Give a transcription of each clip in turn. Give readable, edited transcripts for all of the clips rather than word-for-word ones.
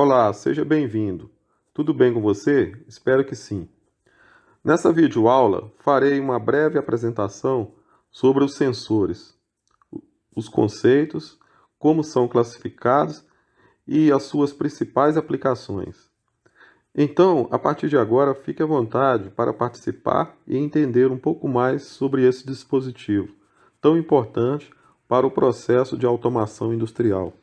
Olá, seja bem-vindo. Tudo bem com você? Espero que sim. Nessa videoaula, farei uma breve apresentação sobre os sensores, os conceitos, como são classificados e as suas principais aplicações. Então, a partir de agora, fique à vontade para participar e entender um pouco mais sobre esse dispositivo, tão importante para o processo de automação industrial.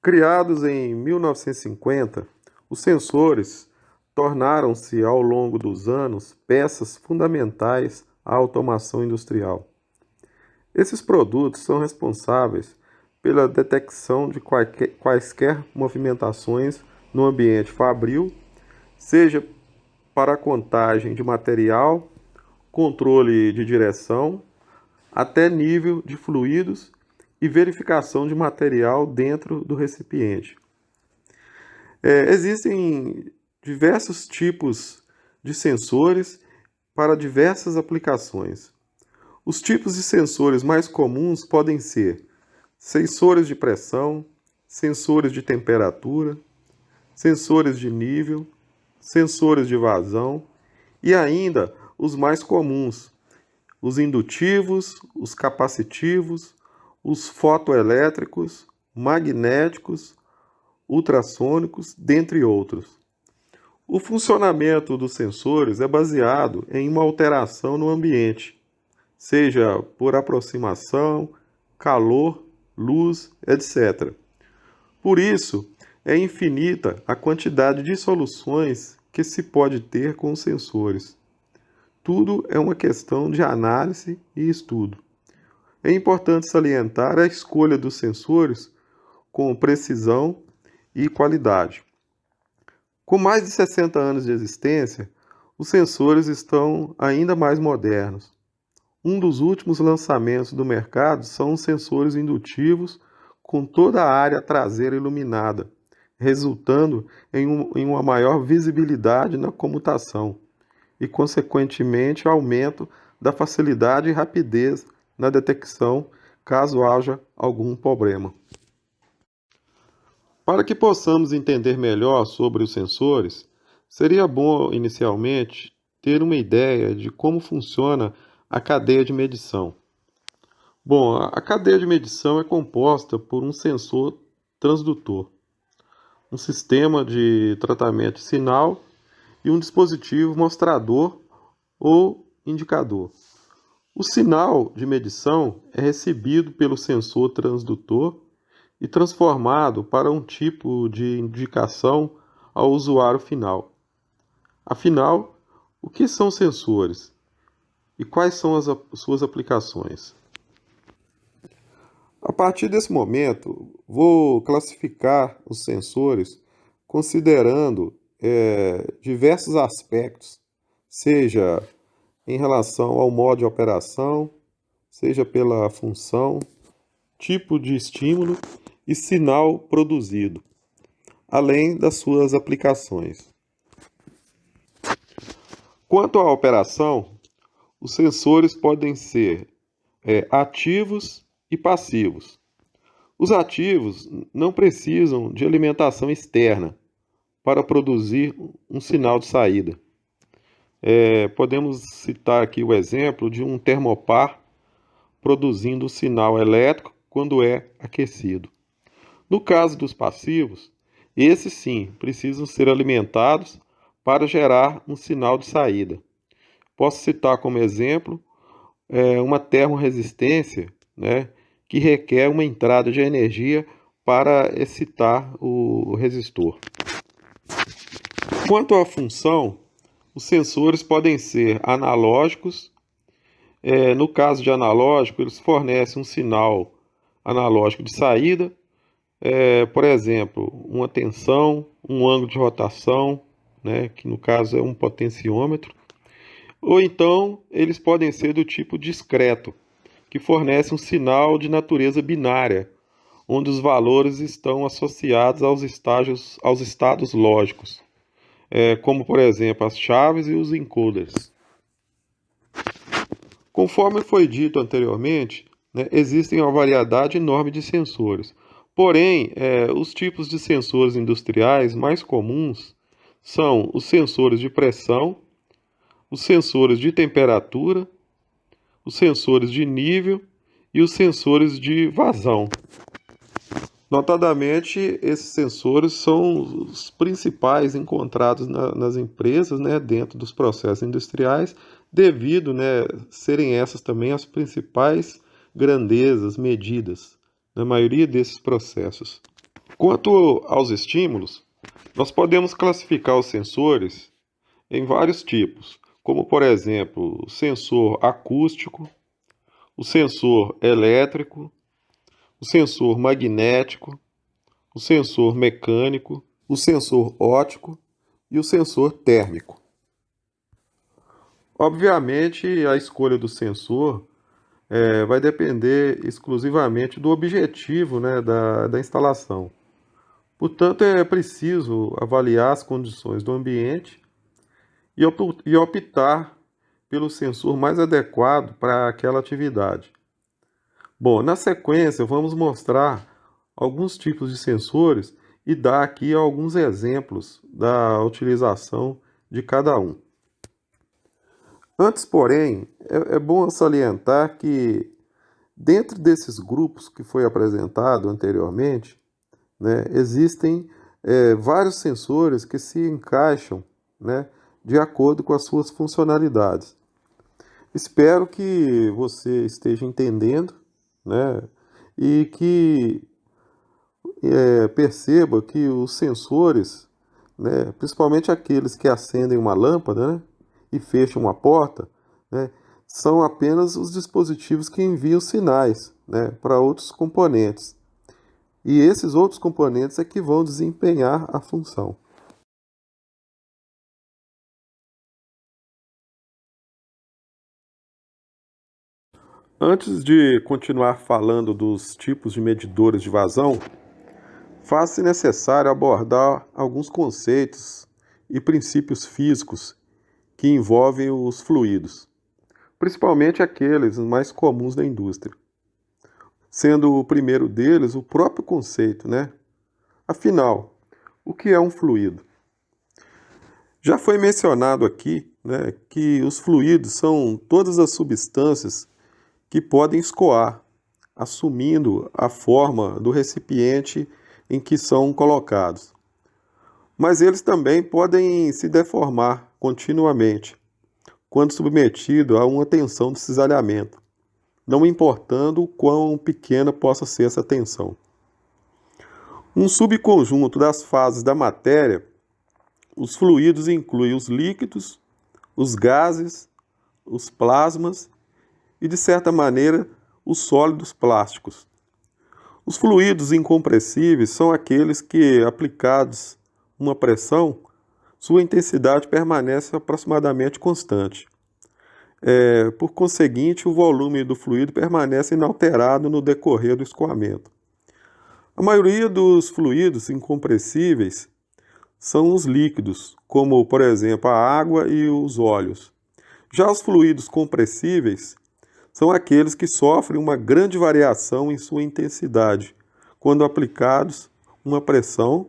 Criados em 1950, os sensores tornaram-se, ao longo dos anos, peças fundamentais à automação industrial. Esses produtos são responsáveis pela detecção de quaisquer movimentações no ambiente fabril, seja para a contagem de material, controle de direção, até nível de fluidos e verificação de material dentro do recipiente. Existem diversos tipos de sensores para diversas aplicações. Os tipos de sensores mais comuns podem ser sensores de pressão, sensores de temperatura, sensores de nível, sensores de vazão e ainda os mais comuns, os indutivos, os capacitivos, os fotoelétricos, magnéticos, ultrassônicos, dentre outros. O funcionamento dos sensores é baseado em uma alteração no ambiente, seja por aproximação, calor, luz, etc. Por isso, é infinita a quantidade de soluções que se pode ter com os sensores. Tudo é uma questão de análise e estudo. É importante salientar a escolha dos sensores com precisão e qualidade. Com mais de 60 anos de existência, os sensores estão ainda mais modernos. Um dos últimos lançamentos do mercado são os sensores indutivos com toda a área traseira iluminada, resultando em uma maior visibilidade na comutação e, consequentemente, aumento da facilidade e rapidez na detecção caso haja algum problema. Para que possamos entender melhor sobre os sensores, seria bom inicialmente ter uma ideia de como funciona a cadeia de medição. Bom, a cadeia de medição é composta por um sensor transdutor, um sistema de tratamento de sinal e um dispositivo mostrador ou indicador. O sinal de medição é recebido pelo sensor transdutor e transformado para um tipo de indicação ao usuário final. Afinal, o que são sensores e quais são as suas aplicações? A partir desse momento, vou classificar os sensores considerando diversos aspectos, seja em relação ao modo de operação, seja pela função, tipo de estímulo e sinal produzido, além das suas aplicações. Quanto à operação, os sensores podem ser ativos e passivos. Os ativos não precisam de alimentação externa para produzir um sinal de saída. Podemos citar aqui o exemplo de um termopar produzindo sinal elétrico quando é aquecido. No caso dos passivos, esses sim precisam ser alimentados para gerar um sinal de saída. Posso citar como exemplo uma termorresistência, que requer uma entrada de energia para excitar o resistor. Quanto à função, os sensores podem ser analógicos. No caso de analógico, eles fornecem um sinal analógico de saída, por exemplo, uma tensão, um ângulo de rotação, que no caso é um potenciômetro. Ou então, eles podem ser do tipo discreto, que fornece um sinal de natureza binária, onde os valores estão associados aos estados lógicos, como, por exemplo, as chaves e os encoders. Conforme foi dito anteriormente, existem uma variedade enorme de sensores. Porém, os tipos de sensores industriais mais comuns são os sensores de pressão, os sensores de temperatura, os sensores de nível e os sensores de vazão. Notadamente, esses sensores são os principais encontrados nas empresas, né, dentro dos processos industriais, devido, né, serem essas também as principais grandezas medidas na maioria desses processos. Quanto aos estímulos, nós podemos classificar os sensores em vários tipos, como, por exemplo, o sensor acústico, o sensor elétrico, o sensor magnético, o sensor mecânico, o sensor óptico e o sensor térmico. Obviamente, a escolha do sensor vai depender exclusivamente do objetivo, né, da instalação. Portanto, é preciso avaliar as condições do ambiente e optar pelo sensor mais adequado para aquela atividade. Bom, na sequência, vamos mostrar alguns tipos de sensores e dar aqui alguns exemplos da utilização de cada um. Antes, porém, é bom salientar que, dentro desses grupos que foi apresentado anteriormente, né, existem vários sensores que se encaixam, né, de acordo com as suas funcionalidades. Espero que você esteja entendendo, né, e que perceba que os sensores, né, principalmente aqueles que acendem uma lâmpada, né, e fecham uma porta, né, são apenas os dispositivos que enviam sinais, né, para outros componentes. E esses outros componentes é que vão desempenhar a função. Antes de continuar falando dos tipos de medidores de vazão, faz-se necessário abordar alguns conceitos e princípios físicos que envolvem os fluidos, principalmente aqueles mais comuns da indústria, sendo o primeiro deles o próprio conceito, né? Afinal, o que é um fluido? Já foi mencionado aqui, né, que os fluidos são todas as substâncias que podem escoar, assumindo a forma do recipiente em que são colocados. Mas eles também podem se deformar continuamente, quando submetido a uma tensão de cisalhamento, não importando o quão pequena possa ser essa tensão. Um subconjunto das fases da matéria, os fluidos incluem os líquidos, os gases, os plasmas e, de certa maneira, os sólidos plásticos. Os fluidos incompressíveis são aqueles que, aplicados uma pressão, sua intensidade permanece aproximadamente constante. Por conseguinte, o volume do fluido permanece inalterado no decorrer do escoamento. A maioria dos fluidos incompressíveis são os líquidos, como, por exemplo, a água e os óleos. Já os fluidos compressíveis são aqueles que sofrem uma grande variação em sua intensidade, quando aplicados uma pressão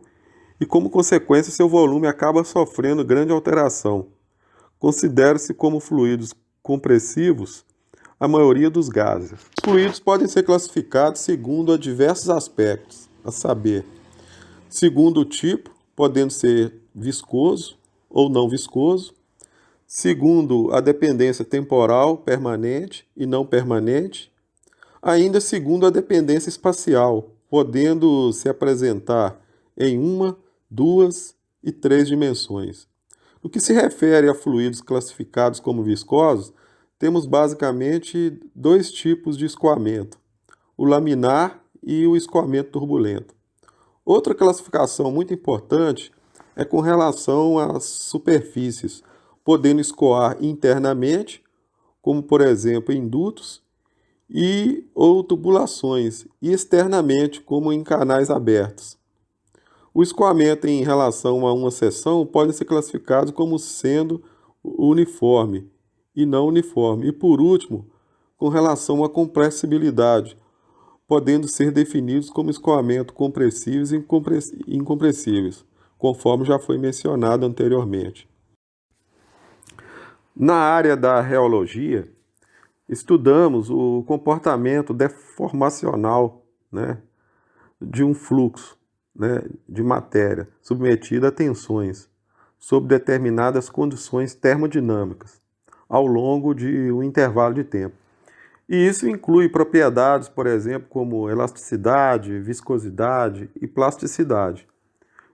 e, como consequência, seu volume acaba sofrendo grande alteração. Considere-se como fluidos compressivos a maioria dos gases. Os fluidos podem ser classificados segundo a diversos aspectos, a saber, segundo o tipo, podendo ser viscoso ou não viscoso, segundo a dependência temporal permanente e não permanente, ainda segundo a dependência espacial, podendo se apresentar em uma, duas e três dimensões. No que se refere a fluidos classificados como viscosos, temos basicamente dois tipos de escoamento, o laminar e o escoamento turbulento. Outra classificação muito importante é com relação às superfícies, podendo escoar internamente, como por exemplo em dutos, ou tubulações, e externamente, como em canais abertos. O escoamento em relação a uma seção pode ser classificado como sendo uniforme e não uniforme. E por último, com relação à compressibilidade, podendo ser definidos como escoamento compressíveis e incompressíveis, conforme já foi mencionado anteriormente. Na área da reologia, estudamos o comportamento deformacional, né, de um fluxo, né, de matéria submetida a tensões sob determinadas condições termodinâmicas ao longo de um intervalo de tempo. E isso inclui propriedades, por exemplo, como elasticidade, viscosidade e plasticidade.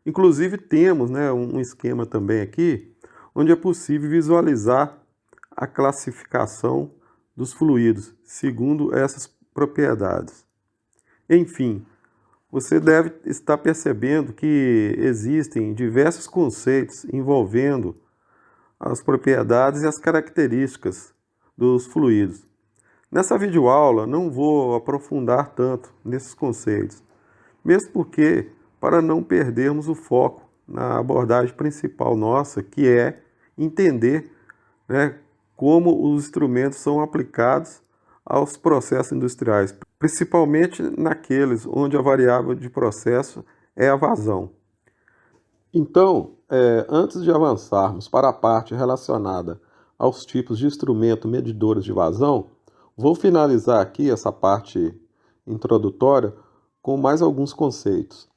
Inclusive temos, né, um esquema também aqui, onde é possível visualizar a classificação dos fluidos segundo essas propriedades. Enfim, você deve estar percebendo que existem diversos conceitos envolvendo as propriedades e as características dos fluidos. Nessa videoaula não vou aprofundar tanto nesses conceitos, mesmo porque para não perdermos o foco na abordagem principal nossa, que é entender, né, como os instrumentos são aplicados aos processos industriais, principalmente naqueles onde a variável de processo é a vazão. Então, antes de avançarmos para a parte relacionada aos tipos de instrumento medidores de vazão, vou finalizar aqui essa parte introdutória com mais alguns conceitos.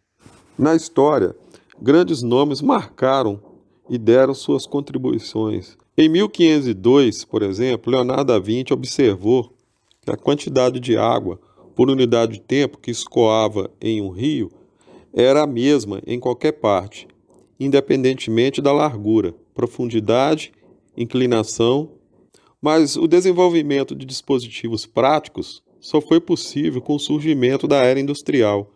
Na história, grandes nomes marcaram e deram suas contribuições. Em 1502, por exemplo, Leonardo da Vinci observou que a quantidade de água por unidade de tempo que escoava em um rio era a mesma em qualquer parte, independentemente da largura, profundidade, inclinação, mas o desenvolvimento de dispositivos práticos só foi possível com o surgimento da era industrial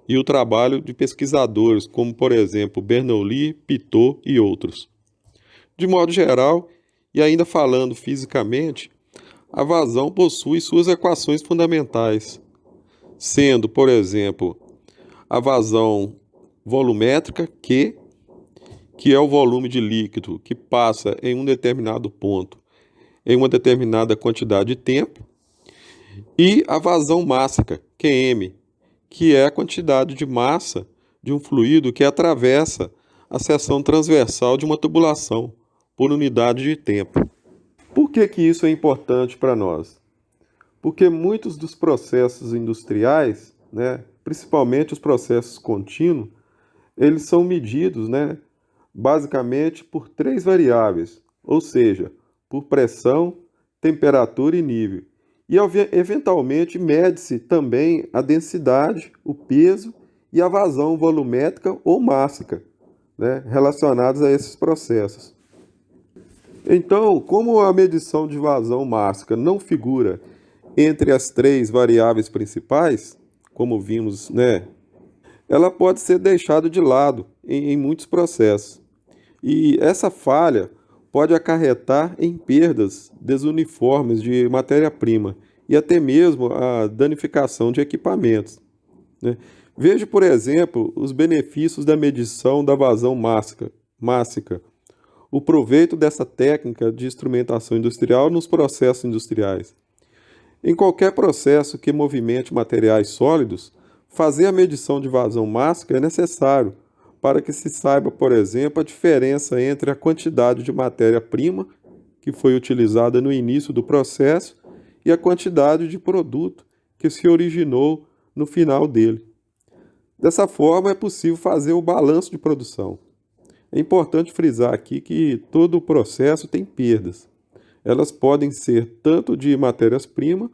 e o trabalho de pesquisadores como, por exemplo, Bernoulli, Pitot e outros. De modo geral, e ainda falando fisicamente, a vazão possui suas equações fundamentais, sendo, por exemplo, a vazão volumétrica Q, que é o volume de líquido que passa em um determinado ponto em uma determinada quantidade de tempo, e a vazão mássica, QM, que é a quantidade de massa de um fluido que atravessa a seção transversal de uma tubulação por unidade de tempo. Por que isso é importante para nós? Porque muitos dos processos industriais, né, principalmente os processos contínuos, eles são medidos, né, basicamente por três variáveis, ou seja, por pressão, temperatura e nível. E, eventualmente, mede-se também a densidade, o peso e a vazão volumétrica ou mássica, né, relacionados a esses processos. Então, como a medição de vazão mássica não figura entre as três variáveis principais, como vimos, né, ela pode ser deixada de lado em muitos processos. E essa falha pode acarretar em perdas desuniformes de matéria-prima e até mesmo a danificação de equipamentos, né? Veja, por exemplo, os benefícios da medição da vazão mássica, o proveito dessa técnica de instrumentação industrial nos processos industriais. Em qualquer processo que movimente materiais sólidos, fazer a medição de vazão mássica é necessário para que se saiba, por exemplo, a diferença entre a quantidade de matéria-prima que foi utilizada no início do processo e a quantidade de produto que se originou no final dele. Dessa forma, é possível fazer o balanço de produção. É importante frisar aqui que todo o processo tem perdas. Elas podem ser tanto de matérias-primas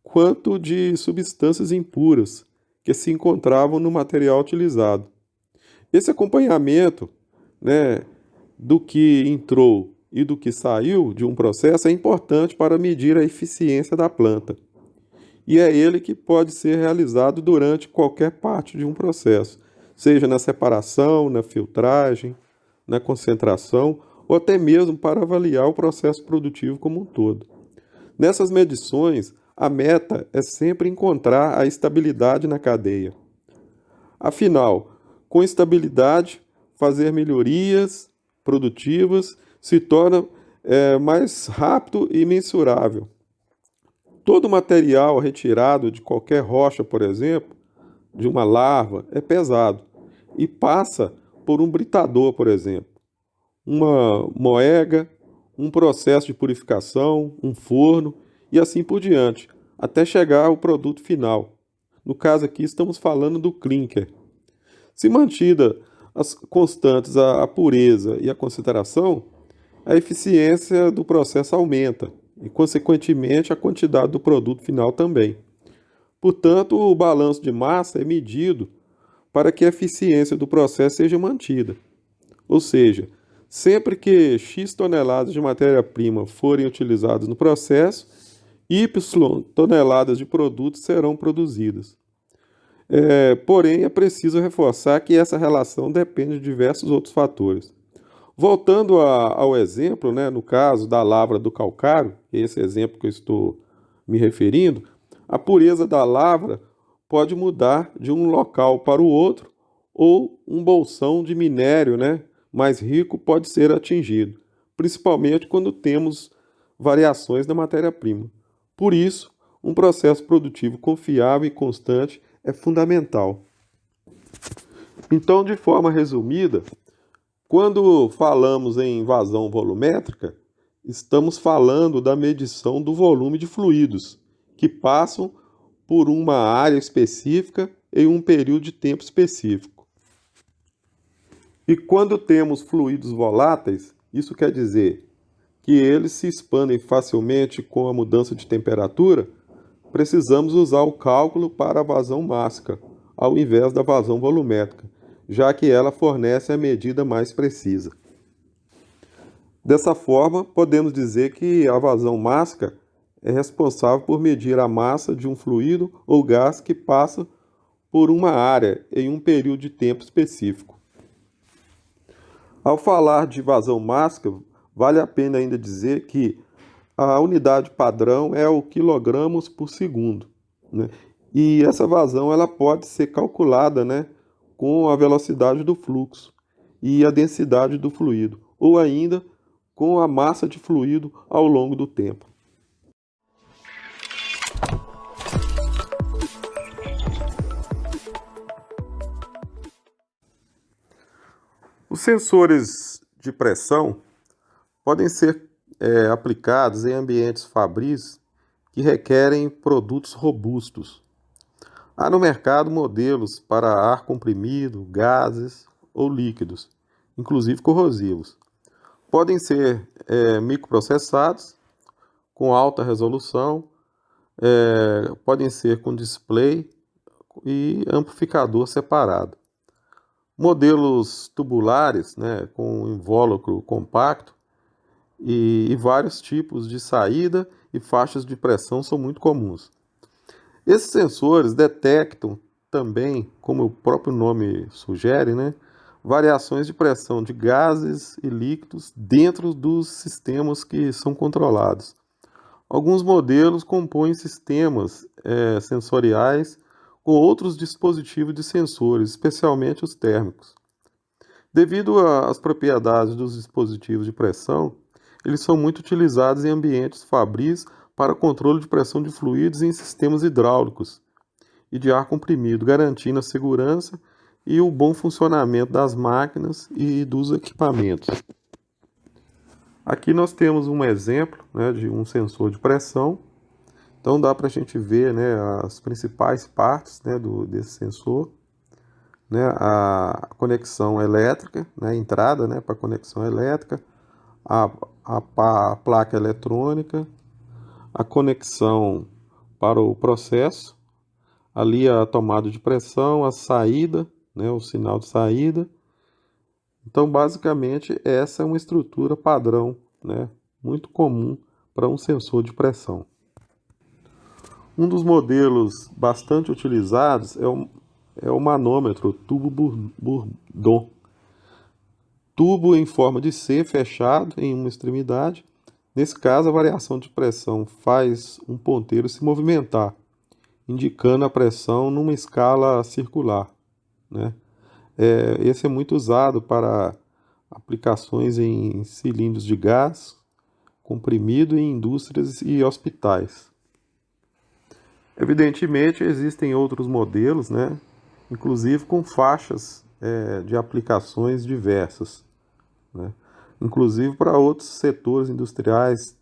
quanto de substâncias impuras que se encontravam no material utilizado. Esse acompanhamento, né, do que entrou e do que saiu de um processo é importante para medir a eficiência da planta. E é ele que pode ser realizado durante qualquer parte de um processo, seja na separação, na filtragem, na concentração ou até mesmo para avaliar o processo produtivo como um todo. Nessas medições, a meta é sempre encontrar a estabilidade na cadeia. Afinal, com estabilidade, fazer melhorias produtivas se torna mais rápido e mensurável. Todo material retirado de qualquer rocha, por exemplo, de uma lava, é pesado e passa por um britador, por exemplo, uma moega, um processo de purificação, um forno e assim por diante, até chegar ao produto final. No caso aqui, estamos falando do clinker. Se mantida as constantes a pureza e a concentração, a eficiência do processo aumenta e, consequentemente, a quantidade do produto final também. Portanto, o balanço de massa é medido para que a eficiência do processo seja mantida. Ou seja, sempre que X toneladas de matéria-prima forem utilizadas no processo, Y toneladas de produtos serão produzidas. Porém, é preciso reforçar que essa relação depende de diversos outros fatores. Voltando ao exemplo, né, no caso da lavra do calcário, esse exemplo que eu estou me referindo, a pureza da lavra pode mudar de um local para o outro, ou um bolsão de minério, né, mais rico pode ser atingido, principalmente quando temos variações na matéria-prima. Por isso, um processo produtivo confiável e constante é fundamental. Então, de forma resumida, quando falamos em vazão volumétrica, estamos falando da medição do volume de fluidos que passam por uma área específica em um período de tempo específico. E quando temos fluidos voláteis, isso quer dizer que eles se expandem facilmente com a mudança de temperatura, precisamos usar o cálculo para a vazão mássica, ao invés da vazão volumétrica, já que ela fornece a medida mais precisa. Dessa forma, podemos dizer que a vazão mássica é responsável por medir a massa de um fluido ou gás que passa por uma área em um período de tempo específico. Ao falar de vazão mássica, vale a pena ainda dizer que a unidade padrão é o quilogramos por segundo, né? E essa vazão ela pode ser calculada, né, com a velocidade do fluxo e a densidade do fluido, ou ainda com a massa de fluido ao longo do tempo. Os sensores de pressão podem ser aplicados em ambientes fabris que requerem produtos robustos. Há no mercado modelos para ar comprimido, gases ou líquidos, inclusive corrosivos. Podem ser microprocessados com alta resolução, podem ser com display e amplificador separado. Modelos tubulares, né, com invólucro compacto e vários tipos de saída e faixas de pressão são muito comuns. Esses sensores detectam também, como o próprio nome sugere, né, variações de pressão de gases e líquidos dentro dos sistemas que são controlados. Alguns modelos compõem sistemas sensoriais com outros dispositivos de sensores, especialmente os térmicos. Devido às propriedades dos dispositivos de pressão, eles são muito utilizados em ambientes fabris para controle de pressão de fluidos em sistemas hidráulicos e de ar comprimido, garantindo a segurança e o bom funcionamento das máquinas e dos equipamentos. Aqui nós temos um exemplo, né, de um sensor de pressão. Então dá para a gente ver, né, as principais partes, né, desse sensor, né, a conexão elétrica, né, a entrada, né, para conexão elétrica, a placa eletrônica, a conexão para o processo, ali a tomada de pressão, a saída, né, o sinal de saída. Então, basicamente, essa é uma estrutura padrão, né, muito comum para um sensor de pressão. Um dos modelos bastante utilizados é o manômetro tubo Bourdon. Tubo em forma de C fechado em uma extremidade. Nesse caso, a variação de pressão faz um ponteiro se movimentar, indicando a pressão numa escala circular, né? Esse é muito usado para aplicações em cilindros de gás comprimido em indústrias e hospitais. Evidentemente, existem outros modelos, né? Inclusive com faixas de aplicações diversas, né? Inclusive para outros setores industriais,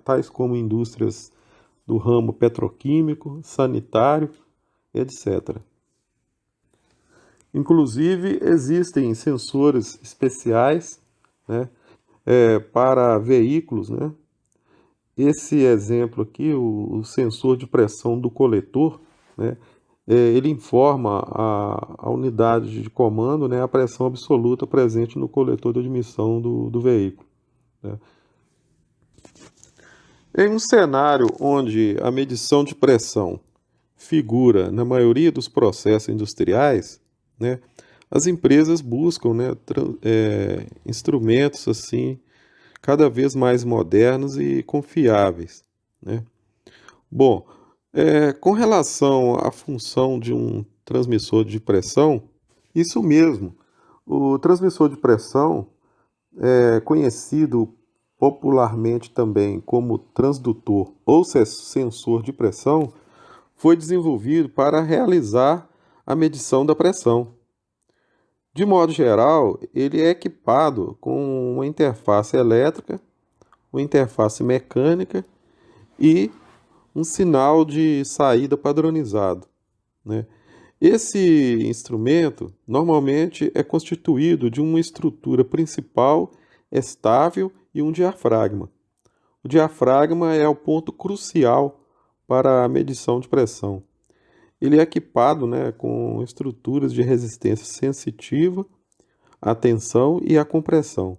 tais como indústrias do ramo petroquímico, sanitário, etc. Inclusive, existem sensores especiais, né, para veículos, né? Esse exemplo aqui, o sensor de pressão do coletor, né, ele informa a unidade de comando, né, a pressão absoluta presente no coletor de admissão do veículo, né. Em um cenário onde a medição de pressão figura na maioria dos processos industriais, né, as empresas buscam, né, instrumentos assim cada vez mais modernos e confiáveis, né? Bom, com relação à função de um transmissor de pressão, isso mesmo. O transmissor de pressão é conhecido popularmente também como transdutor ou sensor de pressão, foi desenvolvido para realizar a medição da pressão. De modo geral, ele é equipado com uma interface elétrica, uma interface mecânica e um sinal de saída padronizado, né? Esse instrumento normalmente é constituído de uma estrutura principal estável e um diafragma. O diafragma é o ponto crucial para a medição de pressão. Ele é equipado, né, com estruturas de resistência sensitiva à tensão e à compressão.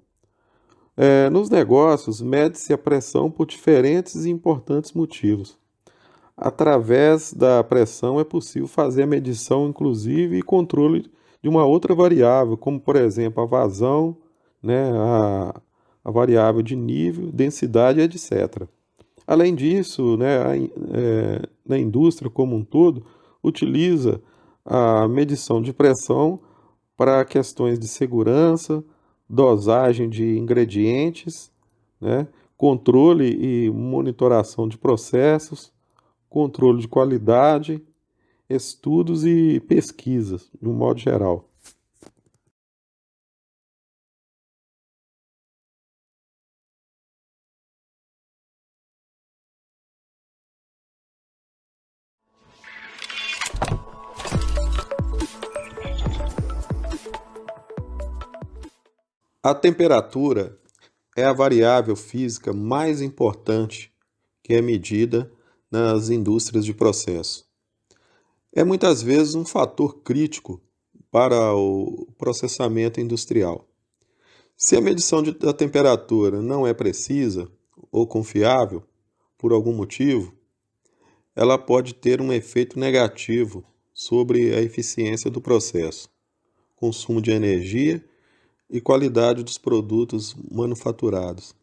Nos negócios, mede-se a pressão por diferentes e importantes motivos. Através da pressão é possível fazer a medição, inclusive, e controle de uma outra variável, como, por exemplo, a vazão, né, a variável de nível, densidade, etc. Além disso, né, na indústria como um todo, utiliza a medição de pressão para questões de segurança, dosagem de ingredientes, né, controle e monitoração de processos, controle de qualidade, estudos e pesquisas, de um modo geral. A temperatura é a variável física mais importante que é medida nas indústrias de processo. É muitas vezes um fator crítico para o processamento industrial. Se a medição da temperatura não é precisa ou confiável, por algum motivo, ela pode ter um efeito negativo sobre a eficiência do processo, consumo de energia e qualidade dos produtos manufaturados.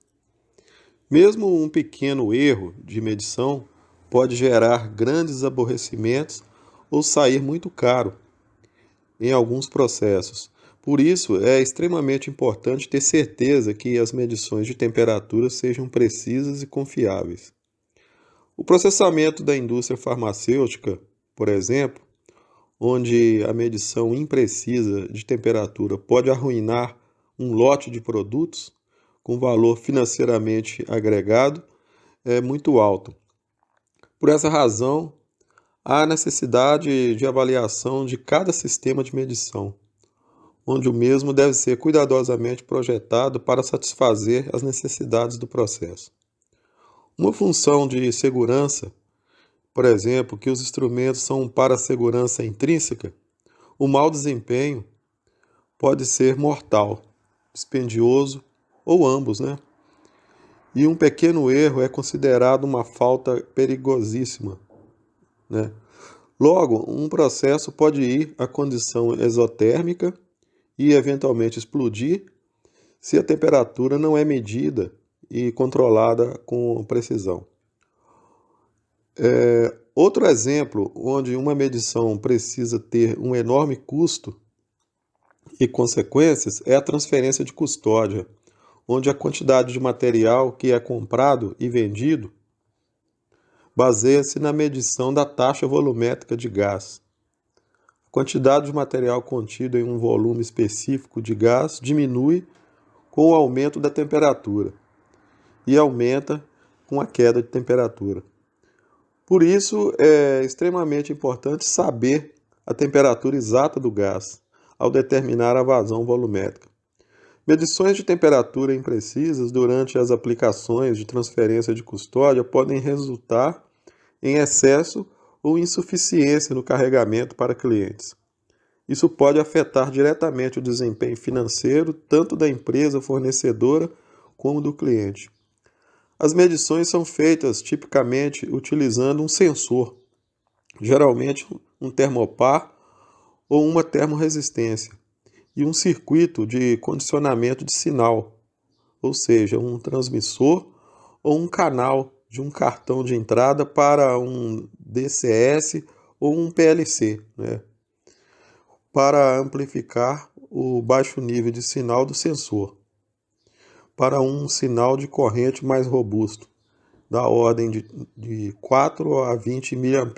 Mesmo um pequeno erro de medição pode gerar grandes aborrecimentos ou sair muito caro em alguns processos. Por isso, é extremamente importante ter certeza que as medições de temperatura sejam precisas e confiáveis. O processamento da indústria farmacêutica, por exemplo, onde a medição imprecisa de temperatura pode arruinar um lote de produtos com valor financeiramente agregado, é muito alto. Por essa razão, há necessidade de avaliação de cada sistema de medição, onde o mesmo deve ser cuidadosamente projetado para satisfazer as necessidades do processo. Uma função de segurança, por exemplo, que os instrumentos são para a segurança intrínseca, o mau desempenho pode ser mortal, dispendioso ou ambos, né? E um pequeno erro é considerado uma falta perigosíssima, né? Logo, um processo pode ir à condição exotérmica e eventualmente explodir se a temperatura não é medida e controlada com precisão. Outro exemplo onde uma medição precisa ter um enorme custo e consequências é a transferência de custódia, onde a quantidade de material que é comprado e vendido baseia-se na medição da taxa volumétrica de gás. A quantidade de material contido em um volume específico de gás diminui com o aumento da temperatura e aumenta com a queda de temperatura. Por isso, é extremamente importante saber a temperatura exata do gás ao determinar a vazão volumétrica. Medições de temperatura imprecisas durante as aplicações de transferência de custódia podem resultar em excesso ou insuficiência no carregamento para clientes. Isso pode afetar diretamente o desempenho financeiro tanto da empresa fornecedora como do cliente. As medições são feitas tipicamente utilizando um sensor, geralmente um termopar ou uma termorresistência, e um circuito de condicionamento de sinal, ou seja, um transmissor ou um canal de um cartão de entrada para um DCS ou um PLC, para amplificar o baixo nível de sinal do sensor, para um sinal de corrente mais robusto, da ordem de 4 a 20 mA.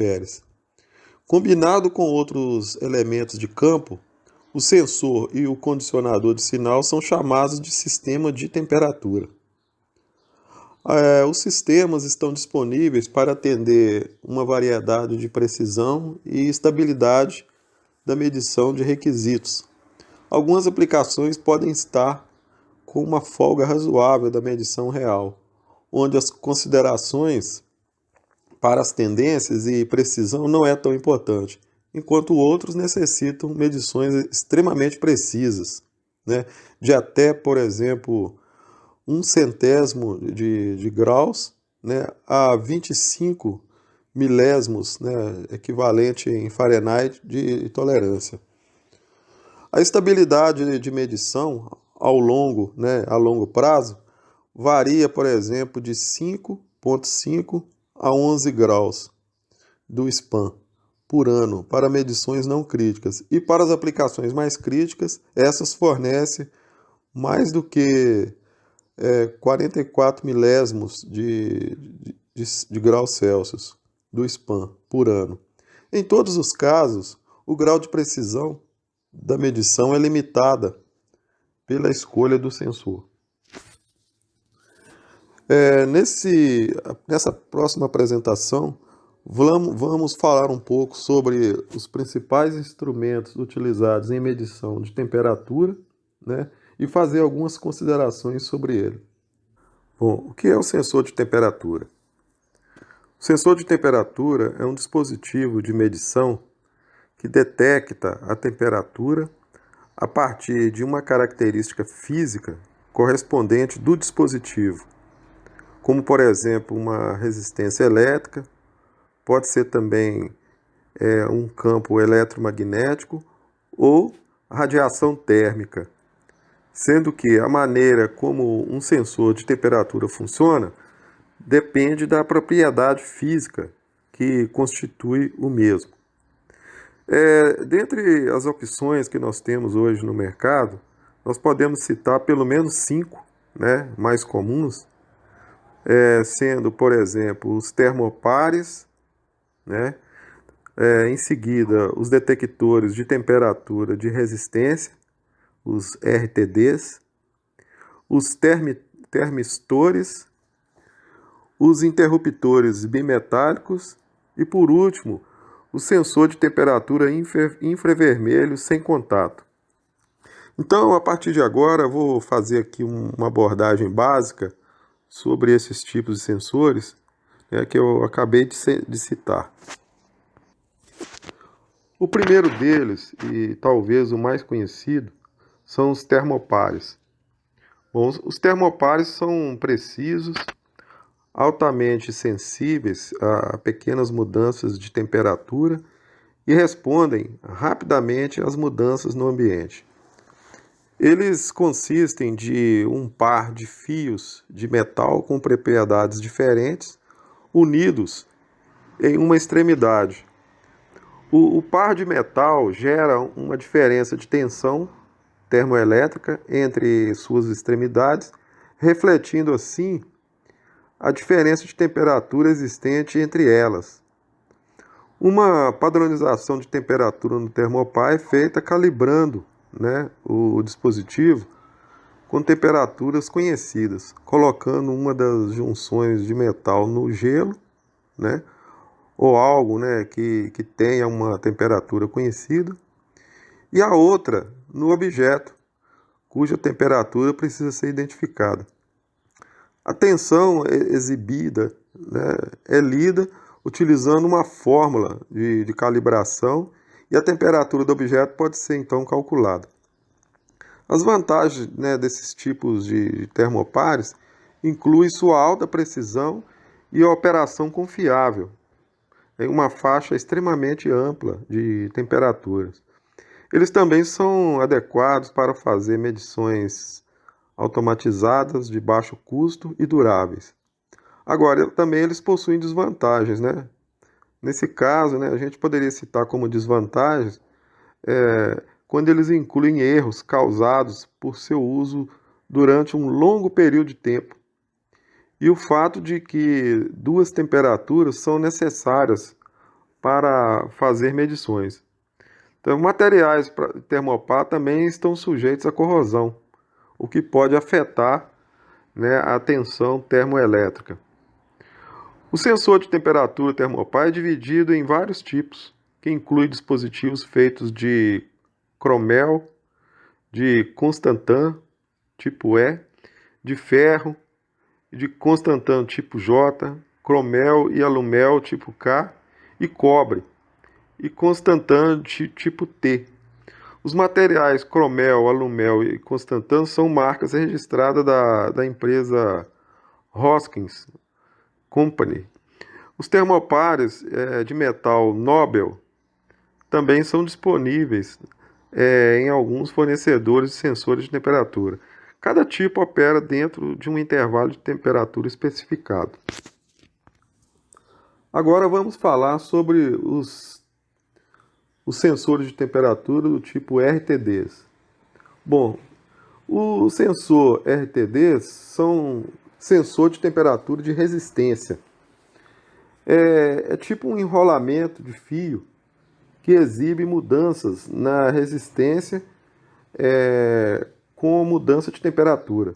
Combinado com outros elementos de campo, o sensor e o condicionador de sinal são chamados de sistema de temperatura. Os sistemas estão disponíveis para atender uma variedade de precisão e estabilidade da medição de requisitos. Algumas aplicações podem estar com uma folga razoável da medição real, onde as considerações para as tendências e precisão não é tão importante, enquanto outros necessitam medições extremamente precisas, de até, por exemplo, 1/100 de graus, a 25 milésimos, equivalente em Fahrenheit de tolerância. A estabilidade de medição a longo prazo varia, por exemplo, de 5,5 a 11 graus do SPAN por ano para medições não críticas. E para as aplicações mais críticas, essas fornecem mais do que 44 milésimos de graus Celsius do SPAN por ano. Em todos os casos, o grau de precisão da medição é limitada pela escolha do sensor. Nessa próxima apresentação, vamos falar um pouco sobre os principais instrumentos utilizados em medição de temperatura, e fazer algumas considerações sobre ele. Bom, o que é o sensor de temperatura? O sensor de temperatura é um dispositivo de medição que detecta a temperatura a partir de uma característica física correspondente do dispositivo, como, por exemplo, uma resistência elétrica, pode ser também um campo eletromagnético ou radiação térmica, sendo que a maneira como um sensor de temperatura funciona depende da propriedade física que constitui o mesmo. Dentre as opções que nós temos hoje no mercado, nós podemos citar pelo menos 5, mais comuns, sendo, por exemplo, os termopares, em seguida os detectores de temperatura de resistência, os RTDs, os termistores, os interruptores bimetálicos e, por último, o sensor de temperatura infravermelho sem contato. Então, a partir de agora, eu vou fazer aqui uma abordagem básica sobre esses tipos de sensores que eu acabei de citar. O primeiro deles, e talvez o mais conhecido, são os termopares. Bom, os termopares são precisos, altamente sensíveis a pequenas mudanças de temperatura e respondem rapidamente às mudanças no ambiente. Eles consistem de um par de fios de metal com propriedades diferentes, unidos em uma extremidade. O par de metal gera uma diferença de tensão termoelétrica entre suas extremidades, refletindo assim a diferença de temperatura existente entre elas. Uma padronização de temperatura no termopar é feita calibrando, né, o dispositivo com temperaturas conhecidas, colocando uma das junções de metal no gelo, né, ou algo, né, que tenha uma temperatura conhecida, e a outra no objeto, cuja temperatura precisa ser identificada. A tensão exibida, né, é lida utilizando uma fórmula de calibração e a temperatura do objeto pode ser então calculada. As vantagens, né, desses tipos de termopares incluem sua alta precisão e a operação confiável em uma faixa extremamente ampla de temperaturas. Eles também são adequados para fazer medições automatizadas de baixo custo e duráveis. Agora, também eles possuem desvantagens, né? Nesse caso, né, a gente poderia citar como desvantagens quando eles incluem erros causados por seu uso durante um longo período de tempo e o fato de que duas temperaturas são necessárias para fazer medições. Então, materiais para termopar também estão sujeitos à corrosão, o que pode afetar, né, a tensão termoelétrica. O sensor de temperatura termopar é dividido em vários tipos, que inclui dispositivos feitos de cromel, de constantan, tipo E, de ferro, de constantan, tipo J, cromel e alumel, tipo K, e cobre, e constantan, tipo T. Os materiais cromel, alumel e constantan são marcas registradas da empresa Hoskins Company. Os termopares de metal Nobel também são disponíveis em alguns fornecedores de sensores de temperatura. Cada tipo opera dentro de um intervalo de temperatura especificado. Agora vamos falar sobre os sensores de temperatura do tipo RTDs. Bom, o sensor RTDs são sensor de temperatura de resistência. É tipo um enrolamento de fio que exibe mudanças na resistência com mudança de temperatura.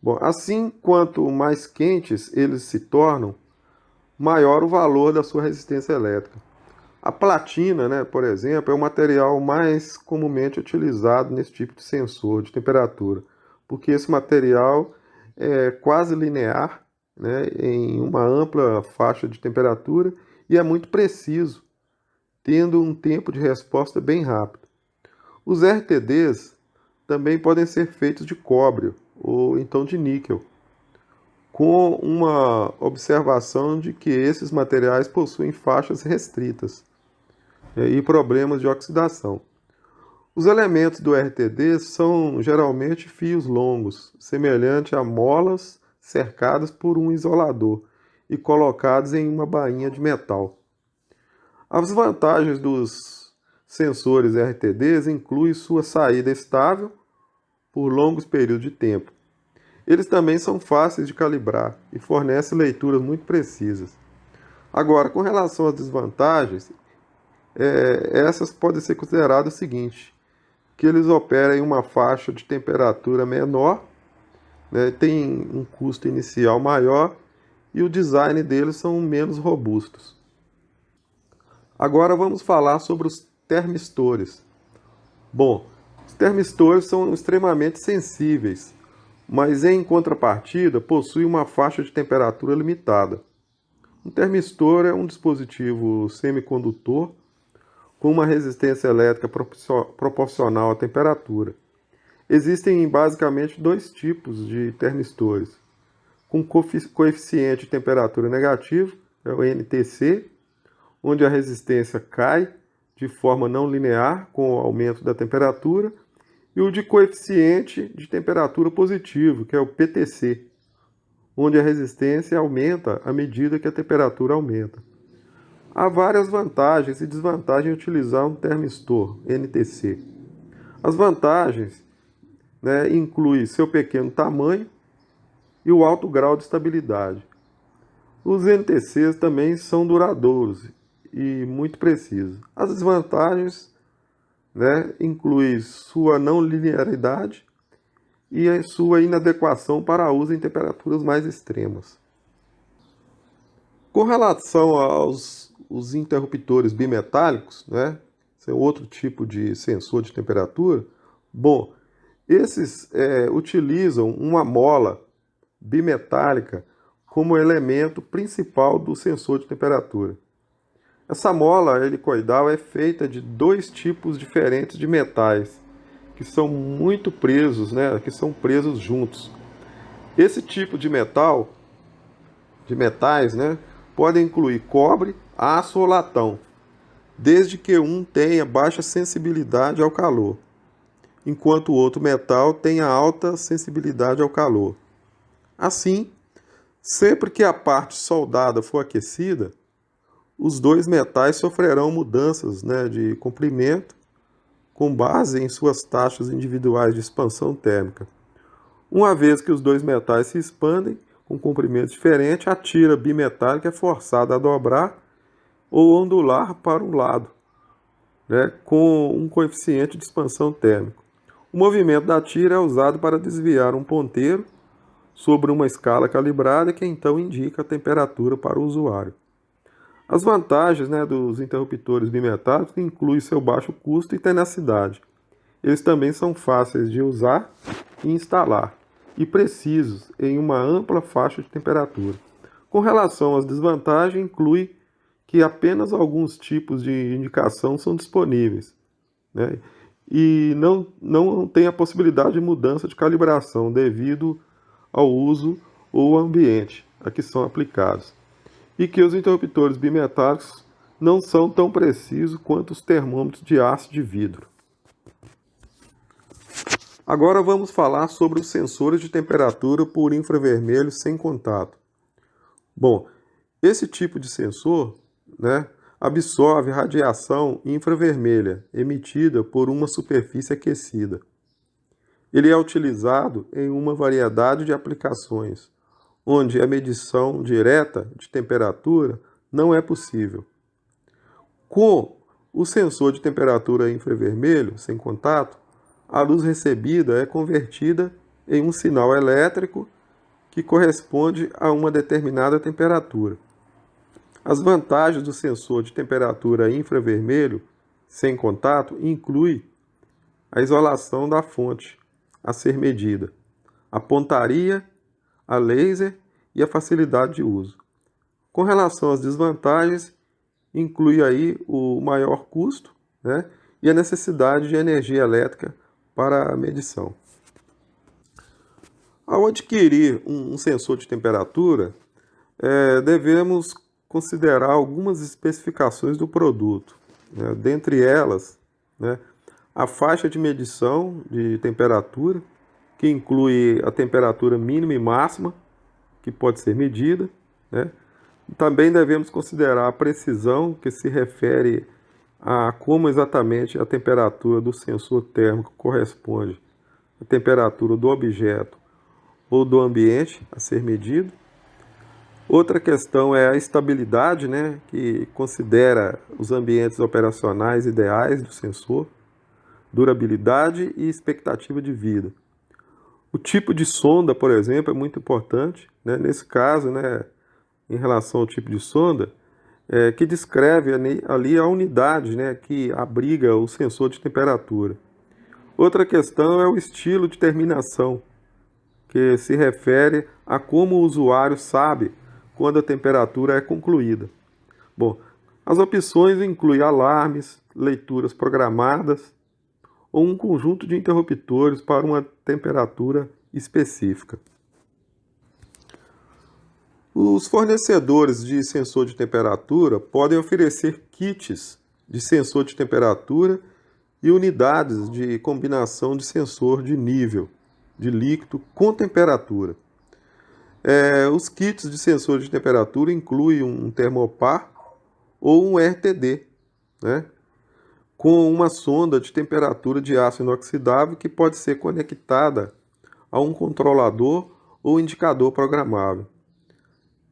Bom, assim, quanto mais quentes eles se tornam, maior o valor da sua resistência elétrica. A platina, né, por exemplo, é o material mais comumente utilizado nesse tipo de sensor de temperatura, porque esse material é quase linear, né, em uma ampla faixa de temperatura e é muito preciso, tendo um tempo de resposta bem rápido. Os RTDs também podem ser feitos de cobre ou então de níquel, com uma observação de que esses materiais possuem faixas restritas e problemas de oxidação. Os elementos do RTD são geralmente fios longos, semelhantes a molas cercadas por um isolador e colocados em uma bainha de metal. As vantagens dos sensores RTDs incluem sua saída estável por longos períodos de tempo. Eles também são fáceis de calibrar e fornecem leituras muito precisas. Agora, com relação às desvantagens, essas podem ser consideradas o seguinte, que eles operam em uma faixa de temperatura menor, né, tem um custo inicial maior e o design deles são menos robustos. Agora vamos falar sobre os termistores. Bom, os termistores são extremamente sensíveis, mas em contrapartida possuem uma faixa de temperatura limitada. Um termistor é um dispositivo semicondutor com uma resistência elétrica proporcional à temperatura. Existem basicamente dois tipos de termistores, com coeficiente de temperatura negativo, é o NTC, onde a resistência cai de forma não linear com o aumento da temperatura, e o de coeficiente de temperatura positivo, que é o PTC, onde a resistência aumenta à medida que a temperatura aumenta. Há várias vantagens e desvantagens em utilizar um termistor NTC. As vantagens, né, incluem seu pequeno tamanho, e o alto grau de estabilidade. Os NTCs também são duradouros e muito precisos. As desvantagens, né, incluem sua não linearidade e a sua inadequação para uso em temperaturas mais extremas. Com relação aos os interruptores bimetálicos, né, esse é outro tipo de sensor de temperatura, bom, esses utilizam uma mola bimetálica como elemento principal do sensor de temperatura. Essa mola helicoidal é feita de dois tipos diferentes de metais, que são muito presos, né, que são presos juntos. Esse tipo de metais, né, podem incluir cobre, aço ou latão, desde que um tenha baixa sensibilidade ao calor, enquanto o outro metal tenha alta sensibilidade ao calor. Assim, sempre que a parte soldada for aquecida, os dois metais sofrerão mudanças, né, de comprimento com base em suas taxas individuais de expansão térmica. Uma vez que os dois metais se expandem com comprimento diferente, a tira bimetálica é forçada a dobrar ou ondular para um lado, né, com um coeficiente de expansão térmico. O movimento da tira é usado para desviar um ponteiro sobre uma escala calibrada que então indica a temperatura para o usuário. As vantagens, né, dos interruptores bimetálicos incluem seu baixo custo e tenacidade. Eles também são fáceis de usar e instalar e precisos em uma ampla faixa de temperatura. Com relação às desvantagens, inclui que apenas alguns tipos de indicação são disponíveis, né, e não tem a possibilidade de mudança de calibração devido ao uso ou ambiente a que são aplicados, e que os interruptores bimetálicos não são tão precisos quanto os termômetros de aço de vidro. Agora vamos falar sobre os sensores de temperatura por infravermelho sem contato. Bom, esse tipo de sensor, né, absorve radiação infravermelha emitida por uma superfície aquecida. Ele é utilizado em uma variedade de aplicações, onde a medição direta de temperatura não é possível. Com o sensor de temperatura infravermelho sem contato, a luz recebida é convertida em um sinal elétrico que corresponde a uma determinada temperatura. As vantagens do sensor de temperatura infravermelho sem contato incluem a isolação da fonte a ser medida, a pontaria, a laser e a facilidade de uso. Com relação às desvantagens, inclui aí o maior custo, né, e a necessidade de energia elétrica para a medição. Ao adquirir um sensor de temperatura, devemos considerar algumas especificações do produto, né, dentre elas, né, a faixa de medição de temperatura, que inclui a temperatura mínima e máxima, que pode ser medida, né? Também devemos considerar a precisão, que se refere a como exatamente a temperatura do sensor térmico corresponde à temperatura do objeto ou do ambiente a ser medido. Outra questão é a estabilidade, né, que considera os ambientes operacionais ideais do sensor, durabilidade e expectativa de vida. O tipo de sonda, por exemplo, é muito importante, né? Nesse caso, né, em relação ao tipo de sonda, que descreve ali a unidade, né, que abriga o sensor de temperatura. Outra questão é o estilo de terminação, que se refere a como o usuário sabe quando a temperatura é concluída. Bom, as opções incluem alarmes, leituras programadas ou um conjunto de interruptores para uma temperatura específica. Os fornecedores de sensor de temperatura podem oferecer kits de sensor de temperatura e unidades de combinação de sensor de nível de líquido com temperatura. Os kits de sensor de temperatura incluem um termopar ou um RTD, né, com uma sonda de temperatura de aço inoxidável que pode ser conectada a um controlador ou indicador programável.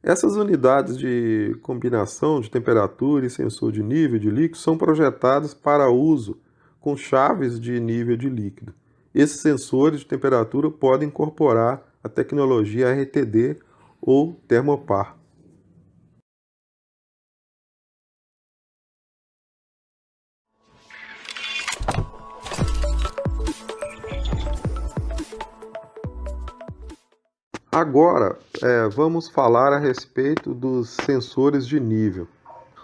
Essas unidades de combinação de temperatura e sensor de nível de líquido são projetadas para uso com chaves de nível de líquido. Esses sensores de temperatura podem incorporar a tecnologia RTD ou termopar. Agora, vamos falar a respeito dos sensores de nível.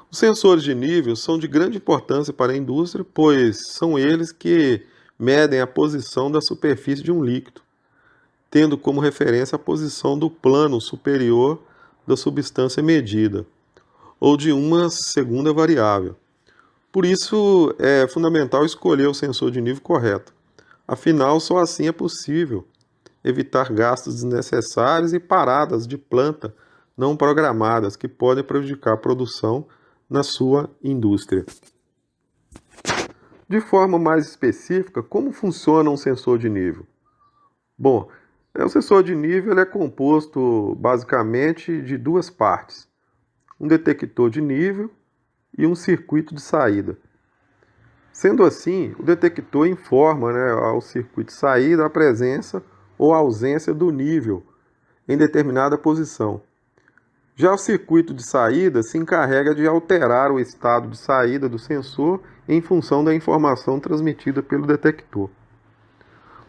Os sensores de nível são de grande importância para a indústria, pois são eles que medem a posição da superfície de um líquido, tendo como referência a posição do plano superior da substância medida, ou de uma segunda variável. Por isso, é fundamental escolher o sensor de nível correto. Afinal, só assim é possível evitar gastos desnecessários e paradas de planta não programadas que podem prejudicar a produção na sua indústria. De forma mais específica, como funciona um sensor de nível? Bom, o sensor de nível é composto basicamente de duas partes: um detector de nível e um circuito de saída. Sendo assim, o detector informa, ao circuito de saída a presença ou a ausência do nível em determinada posição. Já o circuito de saída se encarrega de alterar o estado de saída do sensor em função da informação transmitida pelo detector.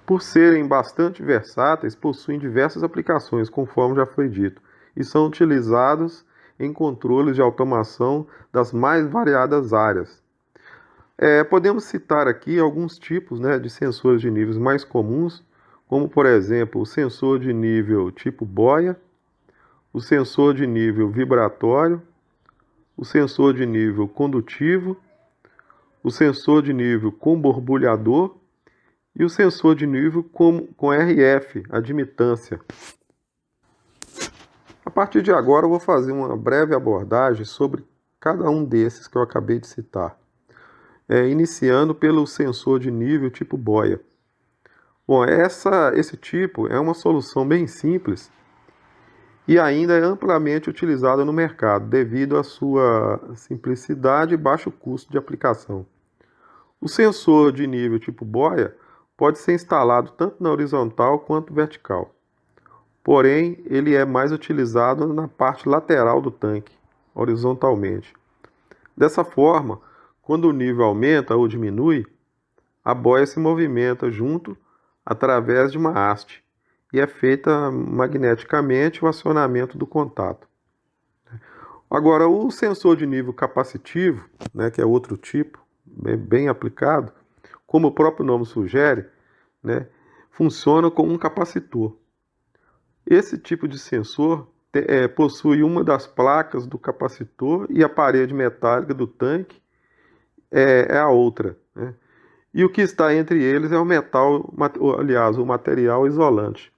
Por serem bastante versáteis, possuem diversas aplicações, conforme já foi dito, e são utilizados em controles de automação das mais variadas áreas. Podemos citar aqui alguns tipos, de sensores de níveis mais comuns, como, por exemplo, o sensor de nível tipo boia, o sensor de nível vibratório, o sensor de nível condutivo, o sensor de nível com borbulhador e o sensor de nível com RF, admitância. A partir de agora eu vou fazer uma breve abordagem sobre cada um desses que eu acabei de citar, iniciando pelo sensor de nível tipo boia. Bom, esse tipo é uma solução bem simples e ainda é amplamente utilizada no mercado devido à sua simplicidade e baixo custo de aplicação. O sensor de nível tipo boia pode ser instalado tanto na horizontal quanto vertical. Porém, ele é mais utilizado na parte lateral do tanque, horizontalmente. Dessa forma, quando o nível aumenta ou diminui, a boia se movimenta junto através de uma haste e é feita magneticamente o acionamento do contato. Agora, o sensor de nível capacitivo, que é outro tipo, bem aplicado, como o próprio nome sugere, funciona como um capacitor. Esse tipo de sensor possui uma das placas do capacitor e a parede metálica do tanque é a outra. E o que está entre eles é o material isolante.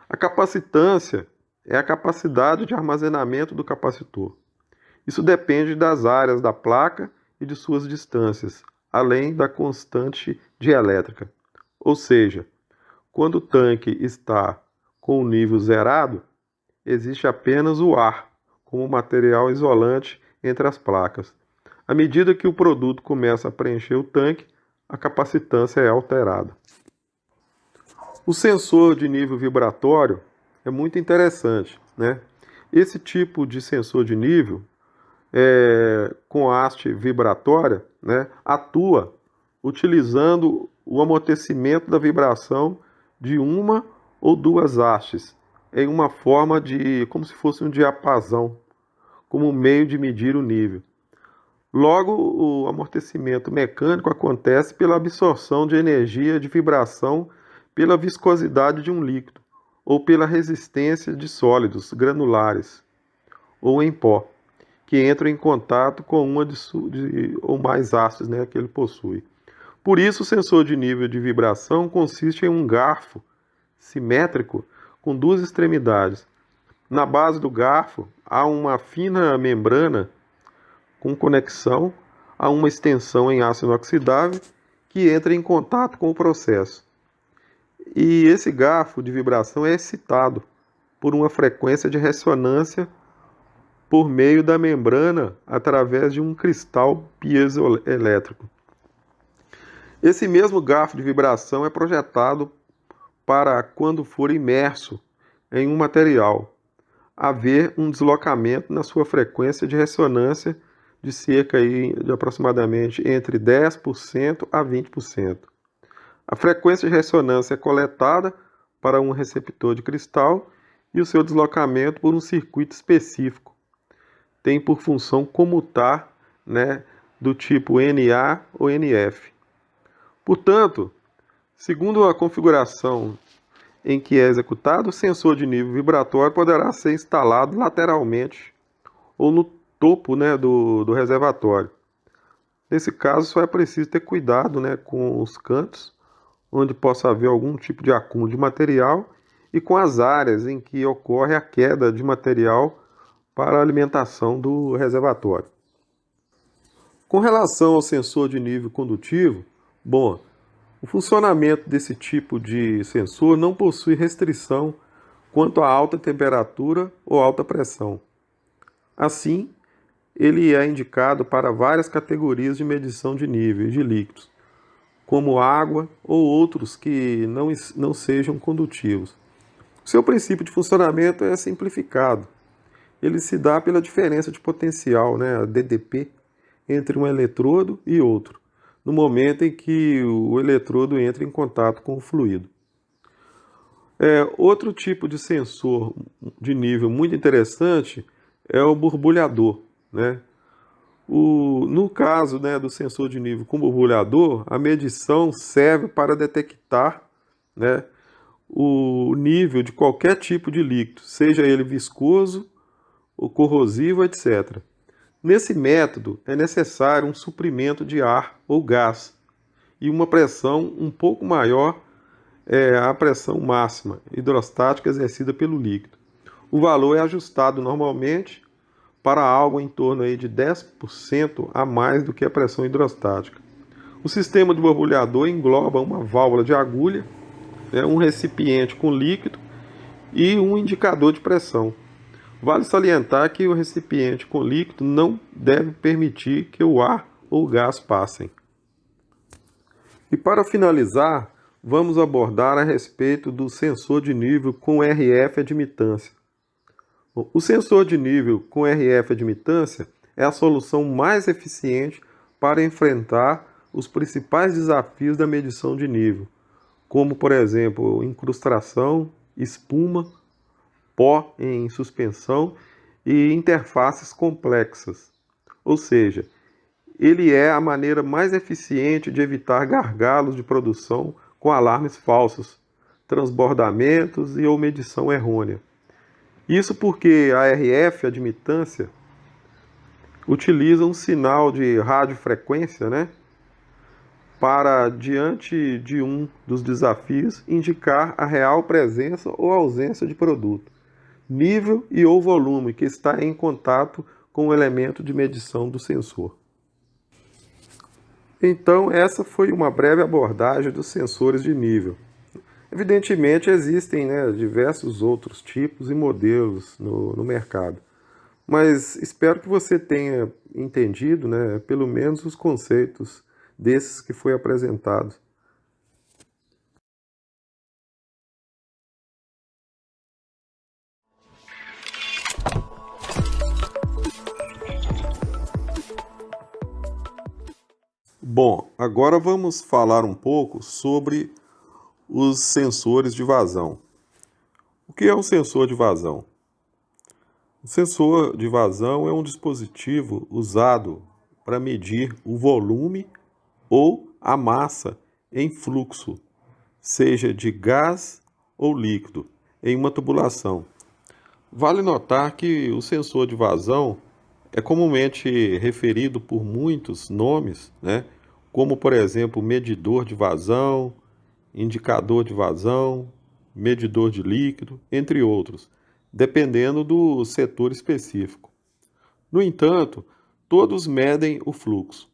A capacitância é a capacidade de armazenamento do capacitor. Isso depende das áreas da placa e de suas distâncias, além da constante dielétrica. Ou seja, quando o tanque está com o nível zerado, existe apenas o ar como material isolante entre as placas. À medida que o produto começa a preencher o tanque, a capacitância é alterada. O sensor de nível vibratório é muito interessante, Esse tipo de sensor de nível, com haste vibratória, atua utilizando o amortecimento da vibração de uma ou duas hastes, em uma forma como se fosse um diapasão, como meio de medir o nível. Logo, o amortecimento mecânico acontece pela absorção de energia de vibração pela viscosidade de um líquido, ou pela resistência de sólidos granulares, ou em pó, que entram em contato com uma ou mais hastes que ele possui. Por isso, o sensor de nível de vibração consiste em um garfo simétrico com duas extremidades. Na base do garfo há uma fina membrana com conexão a uma extensão em aço inoxidável que entra em contato com o processo. E esse garfo de vibração é excitado por uma frequência de ressonância por meio da membrana através de um cristal piezoelétrico. Esse mesmo garfo de vibração é projetado para quando for imerso em um material, haver um deslocamento na sua frequência de ressonância de cerca de aproximadamente entre 10% a 20%. A frequência de ressonância é coletada para um receptor de cristal e o seu deslocamento por um circuito específico tem por função comutar, né, do tipo NA ou NF. Portanto, segundo a configuração em que é executado, o sensor de nível vibratório poderá ser instalado lateralmente ou no topo, né, do reservatório. Nesse caso, só é preciso ter cuidado, né, com os cantos, onde possa haver algum tipo de acúmulo de material, e com as áreas em que ocorre a queda de material para a alimentação do reservatório. Com relação ao sensor de nível condutivo, bom, o funcionamento desse tipo de sensor não possui restrição quanto a alta temperatura ou alta pressão. Assim, ele é indicado para várias categorias de medição de níveis de líquidos, como água ou outros que não sejam condutivos. Seu princípio de funcionamento é simplificado. Ele se dá pela diferença de potencial, né, a DDP, entre um eletrodo e outro, no momento em que o eletrodo entra em contato com o fluido. Outro tipo de sensor de nível muito interessante é o borbulhador, né? No caso, né, do sensor de nível com borbulhador, a medição serve para detectar, né, o nível de qualquer tipo de líquido, seja ele viscoso ou corrosivo, etc. Nesse método, é necessário um suprimento de ar ou gás e uma pressão um pouco maior a pressão máxima hidrostática exercida pelo líquido. O valor é ajustado normalmente para algo em torno aí de 10% a mais do que a pressão hidrostática. O sistema de borbulhador engloba uma válvula de agulha, né, um recipiente com líquido e um indicador de pressão. Vale salientar que o recipiente com líquido não deve permitir que o ar ou o gás passem. E para finalizar, vamos abordar a respeito do sensor de nível com RF admitância. O sensor de nível com RF admitância é a solução mais eficiente para enfrentar os principais desafios da medição de nível, como, por exemplo, incrustação, espuma, pó em suspensão e interfaces complexas. Ou seja, ele é a maneira mais eficiente de evitar gargalos de produção com alarmes falsos, transbordamentos e ou medição errônea. Isso porque a RF admitância utiliza um sinal de radiofrequência, né, para, diante de um dos desafios, indicar a real presença ou ausência de produto, nível e ou volume que está em contato com o elemento de medição do sensor. Então, essa foi uma breve abordagem dos sensores de nível. Evidentemente, existem, né, diversos outros tipos e modelos no mercado, mas espero que você tenha entendido, né, pelo menos os conceitos desses que foi apresentado. Bom, agora vamos falar um pouco sobre os sensores de vazão. O que é um sensor de vazão? O sensor de vazão é um dispositivo usado para medir o volume ou a massa em fluxo, seja de gás ou líquido, em uma tubulação. Vale notar que o sensor de vazão é comumente referido por muitos nomes, né? Como, por exemplo, medidor de vazão, indicador de vazão, medidor de líquido, entre outros, dependendo do setor específico. No entanto, todos medem o fluxo.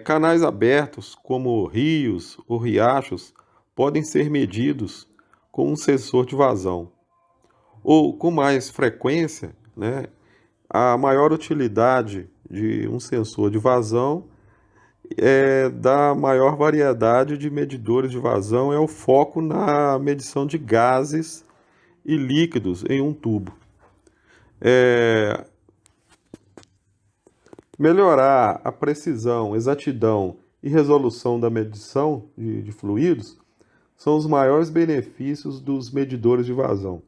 Canais abertos, como rios ou riachos, podem ser medidos com um sensor de vazão. ou com mais frequência, né, a maior utilidade de um sensor de vazão é da maior variedade de medidores de vazão é o foco na medição de gases e líquidos em um tubo. Melhorar a precisão, exatidão e resolução da medição de fluidos são os maiores benefícios dos medidores de vazão.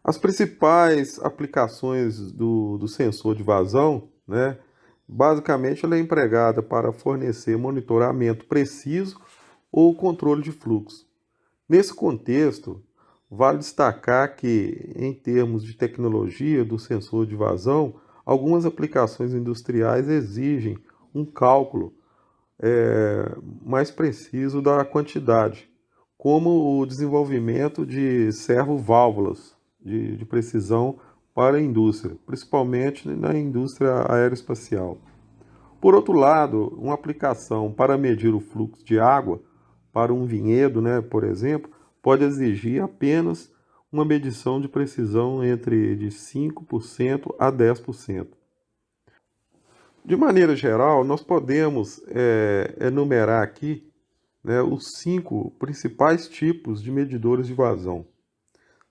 As principais aplicações do sensor de vazão, né, basicamente ela é empregada para fornecer monitoramento preciso ou controle de fluxo. Nesse contexto, vale destacar que, em termos de tecnologia do sensor de vazão, algumas aplicações industriais exigem um cálculo mais preciso da quantidade, como o desenvolvimento de servoválvulas de precisão para a indústria, principalmente na indústria aeroespacial. Por outro lado, uma aplicação para medir o fluxo de água para um vinhedo, né, por exemplo, pode exigir apenas uma medição de precisão entre de 5% a 10%. De maneira geral, nós podemos enumerar aqui, né, os 5 principais tipos de medidores de vazão.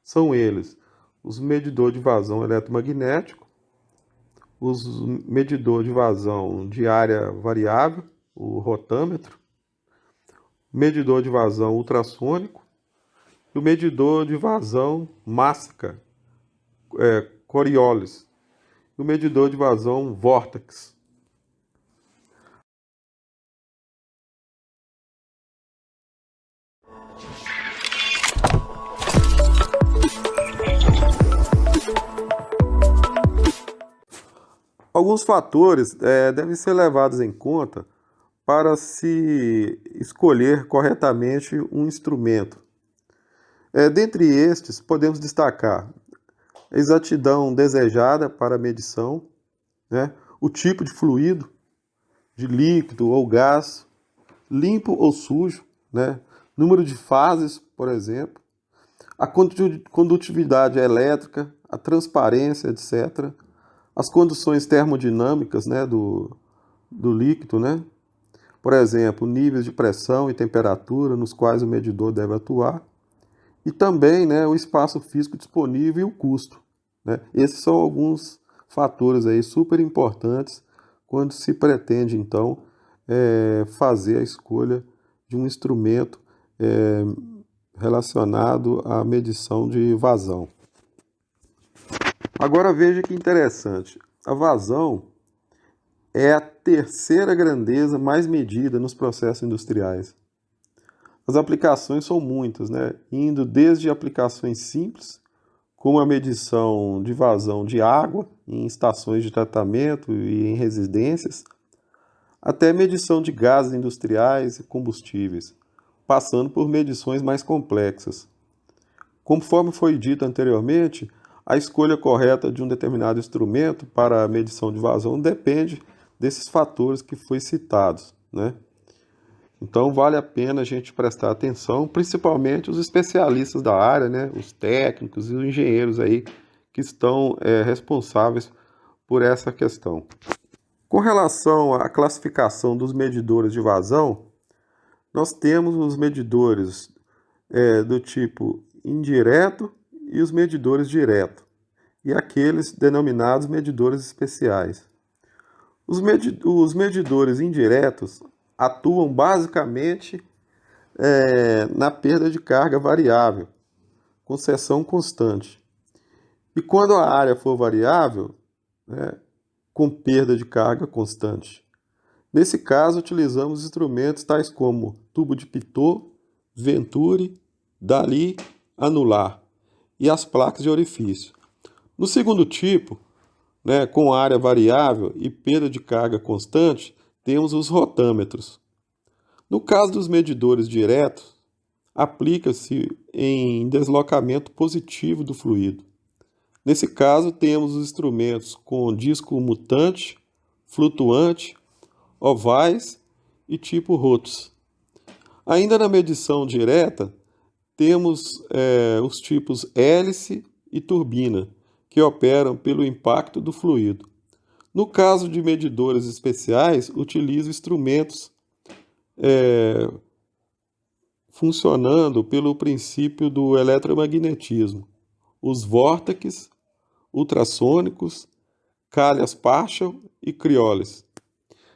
São eles: os medidores de vazão eletromagnético, os medidores de vazão de área variável, o rotâmetro, medidor de vazão ultrassônico e o medidor de vazão Mássica, Coriolis, e o medidor de vazão Vortex. Alguns fatores devem ser levados em conta para se escolher corretamente um instrumento. Dentre estes, podemos destacar a exatidão desejada para a medição, né? O tipo de fluido, de líquido ou gás, limpo ou sujo, né? Número de fases, por exemplo, a condutividade elétrica, a transparência, etc., as condições termodinâmicas, né, do líquido, né? Por exemplo, níveis de pressão e temperatura nos quais o medidor deve atuar, e também, né, o espaço físico disponível e o custo, né? Esses são alguns fatores aí super importantes quando se pretende, então, fazer a escolha de um instrumento relacionado à medição de vazão. Agora veja que interessante, a vazão é a terceira grandeza mais medida nos processos industriais. As aplicações são muitas, né? Indo desde aplicações simples, como a medição de vazão de água em estações de tratamento e em residências, até medição de gases industriais e combustíveis, passando por medições mais complexas. Conforme foi dito anteriormente, a escolha correta de um determinado instrumento para a medição de vazão depende desses fatores que foi citados, né? Então vale a pena a gente prestar atenção, principalmente os especialistas da área, né? Os técnicos e os engenheiros aí que estão responsáveis por essa questão. Com relação à classificação dos medidores de vazão, nós temos os medidores do tipo indireto e os medidores direto, e aqueles denominados medidores especiais. Os medidores indiretos atuam basicamente na perda de carga variável, com seção constante. E quando a área for variável, né, com perda de carga constante. Nesse caso, utilizamos instrumentos tais como tubo de Pitot, Venturi, Dali, anular e as placas de orifício. No segundo tipo, né, com área variável e perda de carga constante, temos os rotâmetros. No caso dos medidores diretos, aplica-se em deslocamento positivo do fluido. Nesse caso, temos os instrumentos com disco mutante, flutuante, ovais e tipo rotos. Ainda na medição direta, temos os tipos hélice e turbina, que operam pelo impacto do fluido. No caso de medidores especiais, utilizo instrumentos funcionando pelo princípio do eletromagnetismo. Os vórtices ultrassônicos, calhas Paschal e crioles.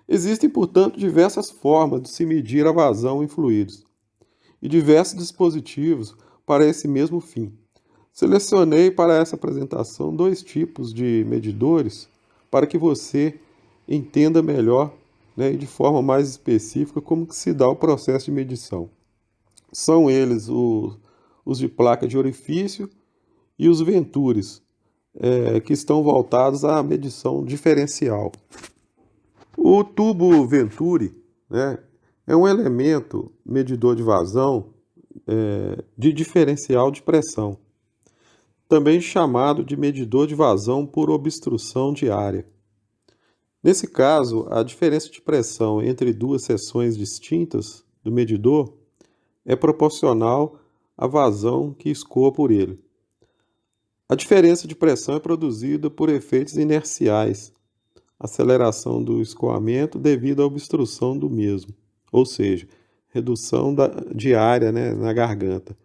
Existem, portanto, diversas formas de se medir a vazão em fluidos e diversos dispositivos para esse mesmo fim. Selecionei para essa apresentação dois tipos de medidores para que você entenda melhor, né, e de forma mais específica como que se dá o processo de medição. São eles os de placa de orifício e os Venturis, que estão voltados à medição diferencial. O tubo Venturi, né, é um elemento medidor de vazão de diferencial de pressão, também chamado de medidor de vazão por obstrução de área. Nesse caso, a diferença de pressão entre duas seções distintas do medidor é proporcional à vazão que escoa por ele. A diferença de pressão é produzida por efeitos inerciais, aceleração do escoamento devido à obstrução do mesmo, ou seja, redução de área, né, na garganta.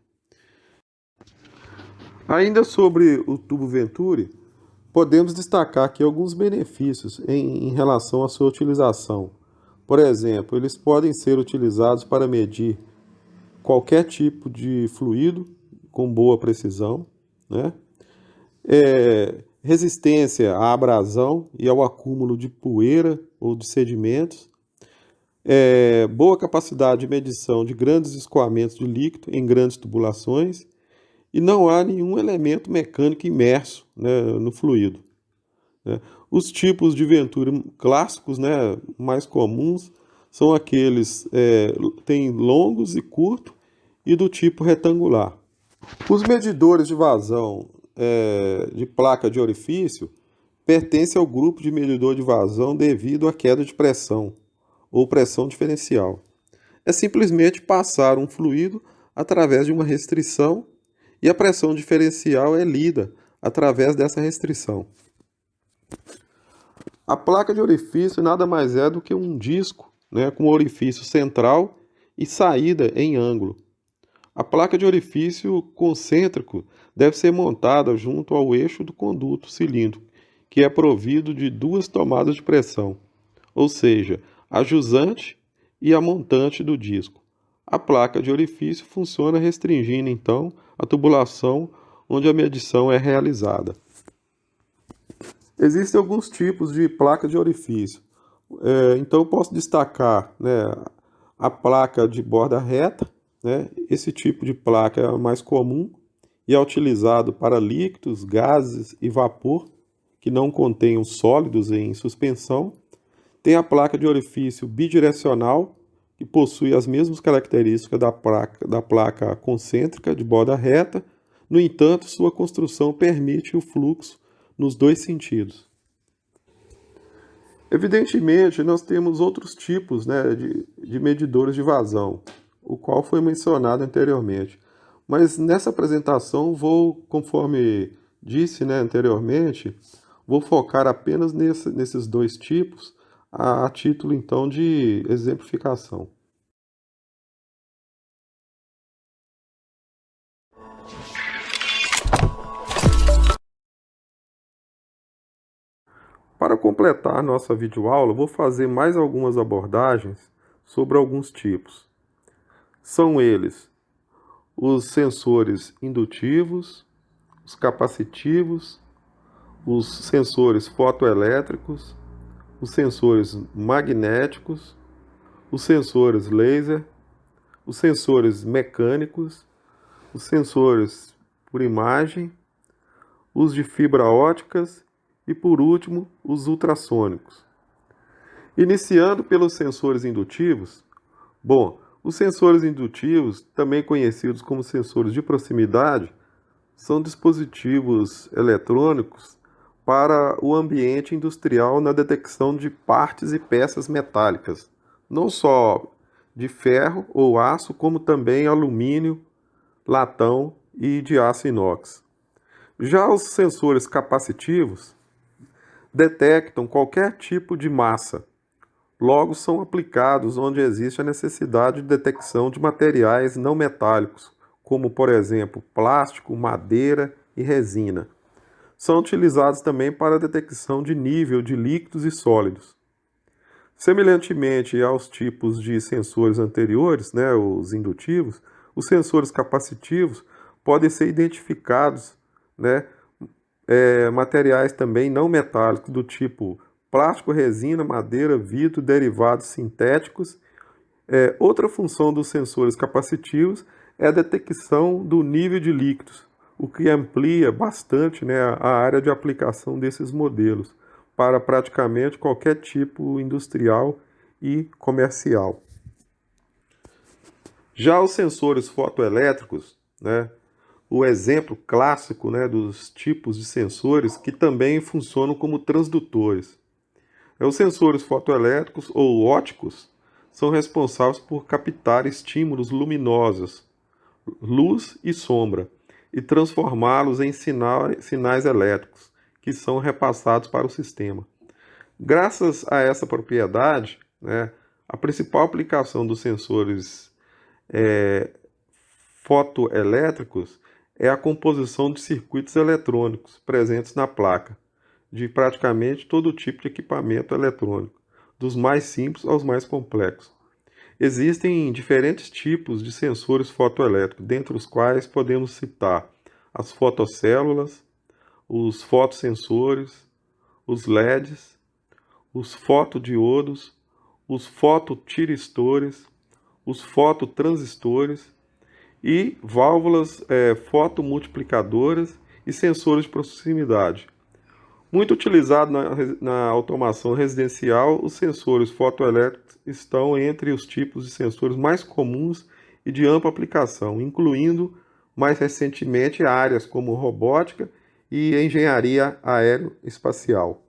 Ainda sobre o tubo Venturi, podemos destacar aqui alguns benefícios em relação à sua utilização. Por exemplo, eles podem ser utilizados para medir qualquer tipo de fluido com boa precisão, né? Resistência à abrasão e ao acúmulo de poeira ou de sedimentos, boa capacidade de medição de grandes escoamentos de líquido em grandes tubulações, e não há nenhum elemento mecânico imerso, né, no fluido, né? Os tipos de Venturi clássicos, né, mais comuns são aqueles tem longos e curtos e do tipo retangular. Os medidores de vazão de placa de orifício pertencem ao grupo de medidor de vazão devido à queda de pressão ou pressão diferencial. É simplesmente passar um fluido através de uma restrição e a pressão diferencial é lida através dessa restrição. A placa de orifício nada mais é do que um disco, né, com orifício central e saída em ângulo. A placa de orifício concêntrico deve ser montada junto ao eixo do conduto cilíndrico, que é provido de duas tomadas de pressão, ou seja, a jusante e a montante do disco. A placa de orifício funciona restringindo, então, a tubulação onde a medição é realizada. Existem alguns tipos de placa de orifício. Então, eu posso destacar, né, a placa de borda reta, né? Esse tipo de placa é mais comum e é utilizado para líquidos, gases e vapor que não contenham sólidos em suspensão. Tem a placa de orifício bidirecional, que possui as mesmas características da placa concêntrica de borda reta. No entanto, sua construção permite o fluxo nos dois sentidos. Evidentemente, nós temos outros tipos, né, de medidores de vazão, o qual foi mencionado anteriormente. Mas nessa apresentação conforme disse, né, anteriormente, vou focar apenas nesses dois tipos, a título então de exemplificação. Para completar nossa videoaula, vou fazer mais algumas abordagens sobre alguns tipos. São eles os sensores indutivos, os capacitivos, os sensores fotoelétricos, os sensores magnéticos, os sensores laser, os sensores mecânicos, os sensores por imagem, os de fibra óticas e, por último, os ultrassônicos. Iniciando pelos sensores indutivos, os sensores indutivos, também conhecidos como sensores de proximidade, são dispositivos eletrônicos para o ambiente industrial na detecção de partes e peças metálicas, não só de ferro ou aço, como também alumínio, latão e de aço inox. Já os sensores capacitivos detectam qualquer tipo de massa, logo são aplicados onde existe a necessidade de detecção de materiais não metálicos, como por exemplo plástico, madeira e resina. São utilizados também para a detecção de nível de líquidos e sólidos. Semelhantemente aos tipos de sensores anteriores, né, os indutivos, os sensores capacitivos podem ser identificados, né, materiais também não metálicos do tipo plástico, resina, madeira, vidro, derivados sintéticos. Outra função dos sensores capacitivos é a detecção do nível de líquidos, o que amplia bastante, né, a área de aplicação desses modelos para praticamente qualquer tipo industrial e comercial. Já os sensores fotoelétricos, né, o exemplo clássico, né, dos tipos de sensores que também funcionam como transdutores. Os sensores fotoelétricos ou ópticos são responsáveis por captar estímulos luminosos, luz e sombra, e transformá-los em sinais elétricos, que são repassados para o sistema. Graças a essa propriedade, né, a principal aplicação dos sensores fotoelétricos é a composição de circuitos eletrônicos presentes na placa, de praticamente todo tipo de equipamento eletrônico, dos mais simples aos mais complexos. Existem diferentes tipos de sensores fotoelétricos, dentre os quais podemos citar as fotocélulas, os fotossensores, os LEDs, os fotodiodos, os fototiristores, os fototransistores e válvulas fotomultiplicadoras e sensores de proximidade. Muito utilizado na automação residencial, os sensores fotoelétricos estão entre os tipos de sensores mais comuns e de ampla aplicação, incluindo mais recentemente áreas como robótica e engenharia aeroespacial.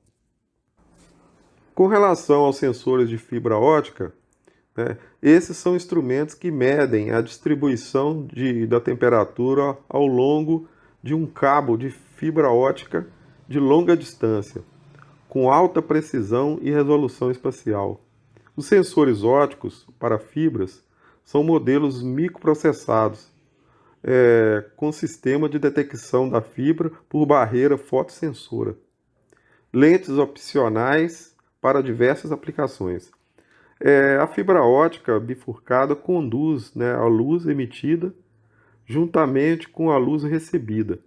Com relação aos sensores de fibra ótica, né, esses são instrumentos que medem a distribuição da temperatura ao longo de um cabo de fibra ótica de longa distância, com alta precisão e resolução espacial. Os sensores ópticos para fibras são modelos microprocessados, com sistema de detecção da fibra por barreira fotossensora. Lentes opcionais para diversas aplicações. A fibra óptica bifurcada conduz, né, a luz emitida juntamente com a luz recebida,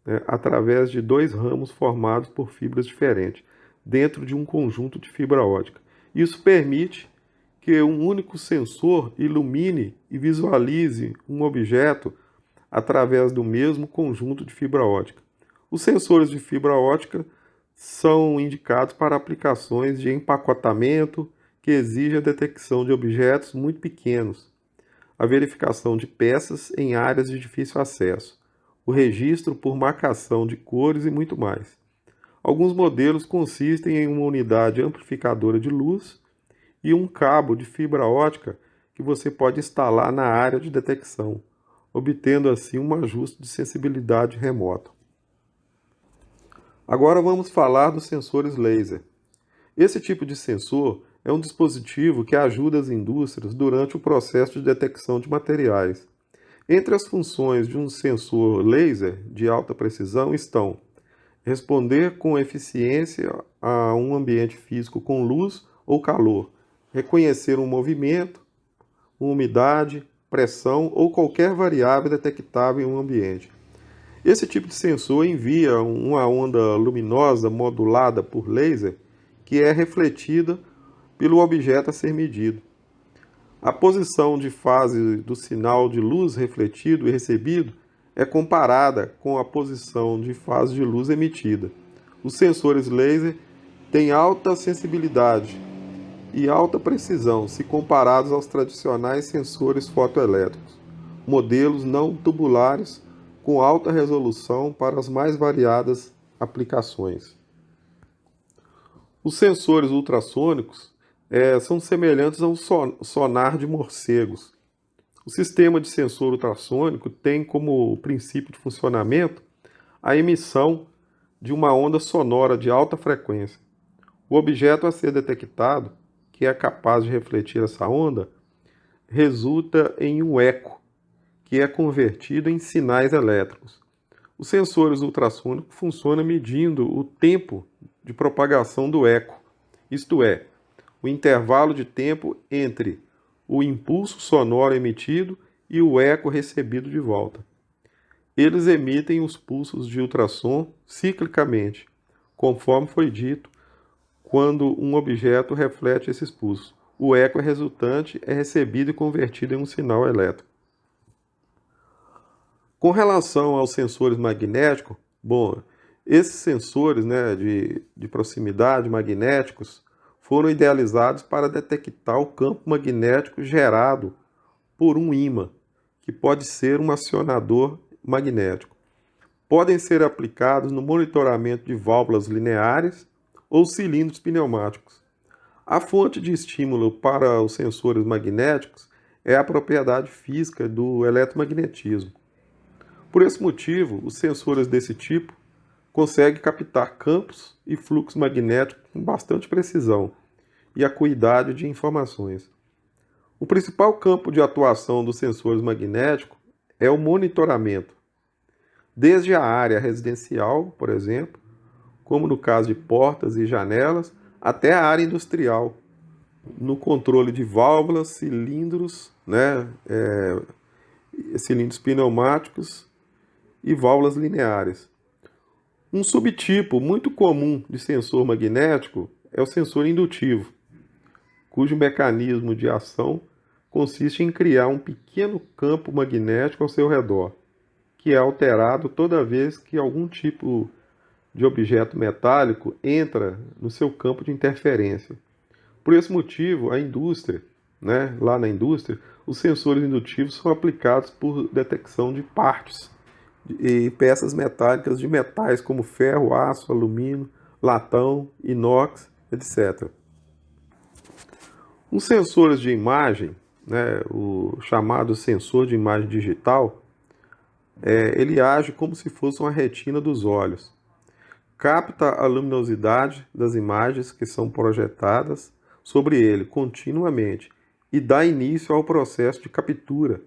né, através de dois ramos formados por fibras diferentes, dentro de um conjunto de fibra óptica. Isso permite que um único sensor ilumine e visualize um objeto através do mesmo conjunto de fibra óptica. Os sensores de fibra óptica são indicados para aplicações de empacotamento que exigem a detecção de objetos muito pequenos, a verificação de peças em áreas de difícil acesso, o registro por marcação de cores e muito mais. Alguns modelos consistem em uma unidade amplificadora de luz e um cabo de fibra óptica que você pode instalar na área de detecção, obtendo assim um ajuste de sensibilidade remoto. Agora vamos falar dos sensores laser. Esse tipo de sensor é um dispositivo que ajuda as indústrias durante o processo de detecção de materiais. Entre as funções de um sensor laser de alta precisão estão responder com eficiência a um ambiente físico com luz ou calor, reconhecer um movimento, umidade, pressão ou qualquer variável detectável em um ambiente. Esse tipo de sensor envia uma onda luminosa modulada por laser que é refletida pelo objeto a ser medido. A posição de fase do sinal de luz refletido e recebido é comparada com a posição de fase de luz emitida. Os sensores laser têm alta sensibilidade e alta precisão se comparados aos tradicionais sensores fotoelétricos, modelos não tubulares com alta resolução para as mais variadas aplicações. Os sensores ultrassônicos são semelhantes a um sonar de morcegos, O sistema de sensor ultrassônico tem como princípio de funcionamento a emissão de uma onda sonora de alta frequência. O objeto a ser detectado, que é capaz de refletir essa onda, resulta em um eco, que é convertido em sinais elétricos. Os sensores ultrassônicos funcionam medindo o tempo de propagação do eco, isto é, o intervalo de tempo entre o impulso sonoro emitido e o eco recebido de volta. Eles emitem os pulsos de ultrassom ciclicamente, conforme foi dito, quando um objeto reflete esses pulsos. O eco resultante é recebido e convertido em um sinal elétrico. Com relação aos sensores magnéticos, bom, esses sensores, né, de proximidade magnéticos foram idealizados para detectar o campo magnético gerado por um ímã, que pode ser um acionador magnético. Podem ser aplicados no monitoramento de válvulas lineares ou cilindros pneumáticos. A fonte de estímulo para os sensores magnéticos é a propriedade física do eletromagnetismo. Por esse motivo, os sensores desse tipo conseguem captar campos e fluxos magnéticos com bastante precisão e acuidade de informações. O principal campo de atuação dos sensores magnéticos é o monitoramento, desde a área residencial, por exemplo, como no caso de portas e janelas, até a área industrial, no controle de válvulas, cilindros, cilindros pneumáticos e válvulas lineares. Um subtipo muito comum de sensor magnético é o sensor indutivo, cujo mecanismo de ação consiste em criar um pequeno campo magnético ao seu redor, que é alterado toda vez que algum tipo de objeto metálico entra no seu campo de interferência. Por esse motivo, a indústria, lá na indústria, os sensores indutivos são aplicados por detecção de partes e peças metálicas de metais como ferro, aço, alumínio, latão, inox, etc. Os sensores de imagem, o chamado sensor de imagem digital, ele age como se fosse uma retina dos olhos. Capta a luminosidade das imagens que são projetadas sobre ele continuamente e dá início ao processo de captura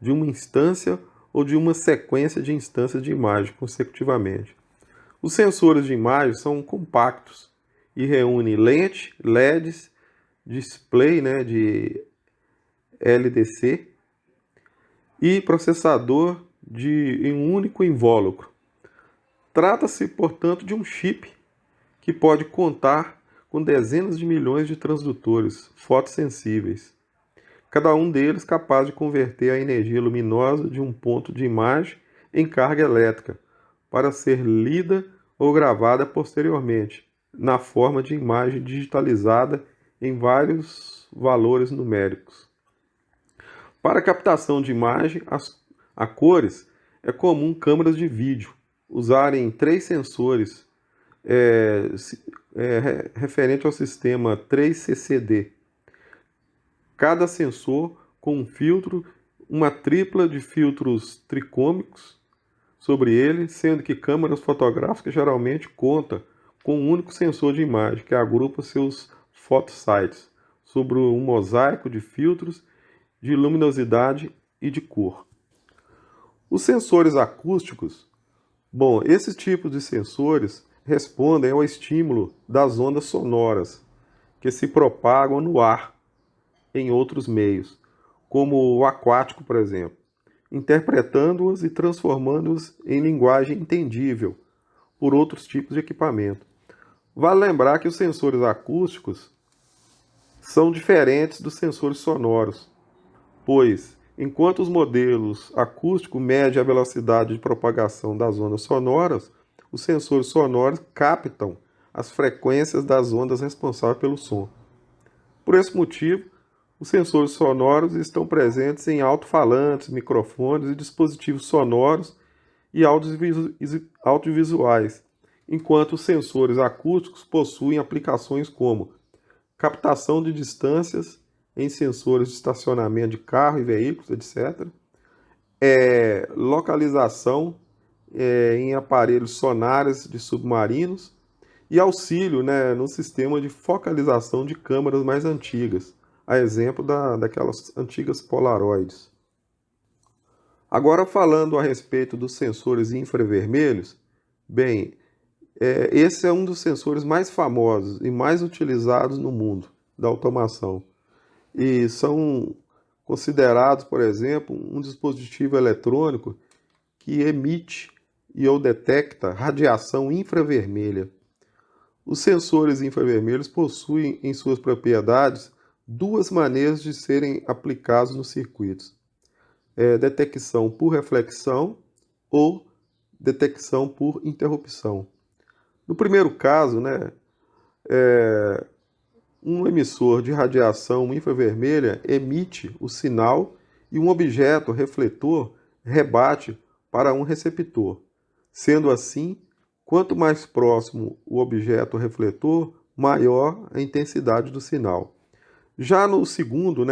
de uma instância ou de uma sequência de instâncias de imagem consecutivamente. Os sensores de imagem são compactos e reúnem lente, LEDs, display de LDC e processador em um único invólucro. Trata-se, portanto, de um chip que pode contar com dezenas de milhões de transdutores fotossensíveis, cada um deles capaz de converter a energia luminosa de um ponto de imagem em carga elétrica, para ser lida ou gravada posteriormente, na forma de imagem digitalizada em vários valores numéricos. Para a captação de imagem a cores, é comum câmeras de vídeo usarem 3 sensores referente ao sistema 3CCD. Cada sensor com um filtro, uma tripla de filtros tricômicos sobre ele, sendo que câmeras fotográficas geralmente contam com um único sensor de imagem, que agrupa seus photosites sobre um mosaico de filtros de luminosidade e de cor. Os sensores acústicos, esses tipos de sensores respondem ao estímulo das ondas sonoras que se propagam no ar em outros meios, como o aquático, por exemplo, interpretando-os e transformando-os em linguagem entendível por outros tipos de equipamento. Vale lembrar que os sensores acústicos são diferentes dos sensores sonoros, pois, enquanto os modelos acústicos medem a velocidade de propagação das ondas sonoras, os sensores sonoros captam as frequências das ondas responsáveis pelo som. Por esse motivo, os sensores sonoros estão presentes em alto-falantes, microfones e dispositivos sonoros e audiovisuais, enquanto os sensores acústicos possuem aplicações como captação de distâncias em sensores de estacionamento de carro e veículos, etc. Localização em aparelhos sonares de submarinos e auxílio, né, no sistema de focalização de câmeras mais antigas, a exemplo daquelas antigas Polaroids. Agora, falando a respeito dos sensores infravermelhos, bem, esse é um dos sensores mais famosos e mais utilizados no mundo da automação. E são considerados, por exemplo, um dispositivo eletrônico que emite e ou detecta radiação infravermelha. Os sensores infravermelhos possuem em suas propriedades duas maneiras de serem aplicados nos circuitos: detecção por reflexão ou detecção por interrupção. No primeiro caso, né, um emissor de radiação infravermelha emite o sinal e um objeto refletor rebate para um receptor. Sendo assim, quanto mais próximo o objeto refletor, maior a intensidade do sinal. Já no segundo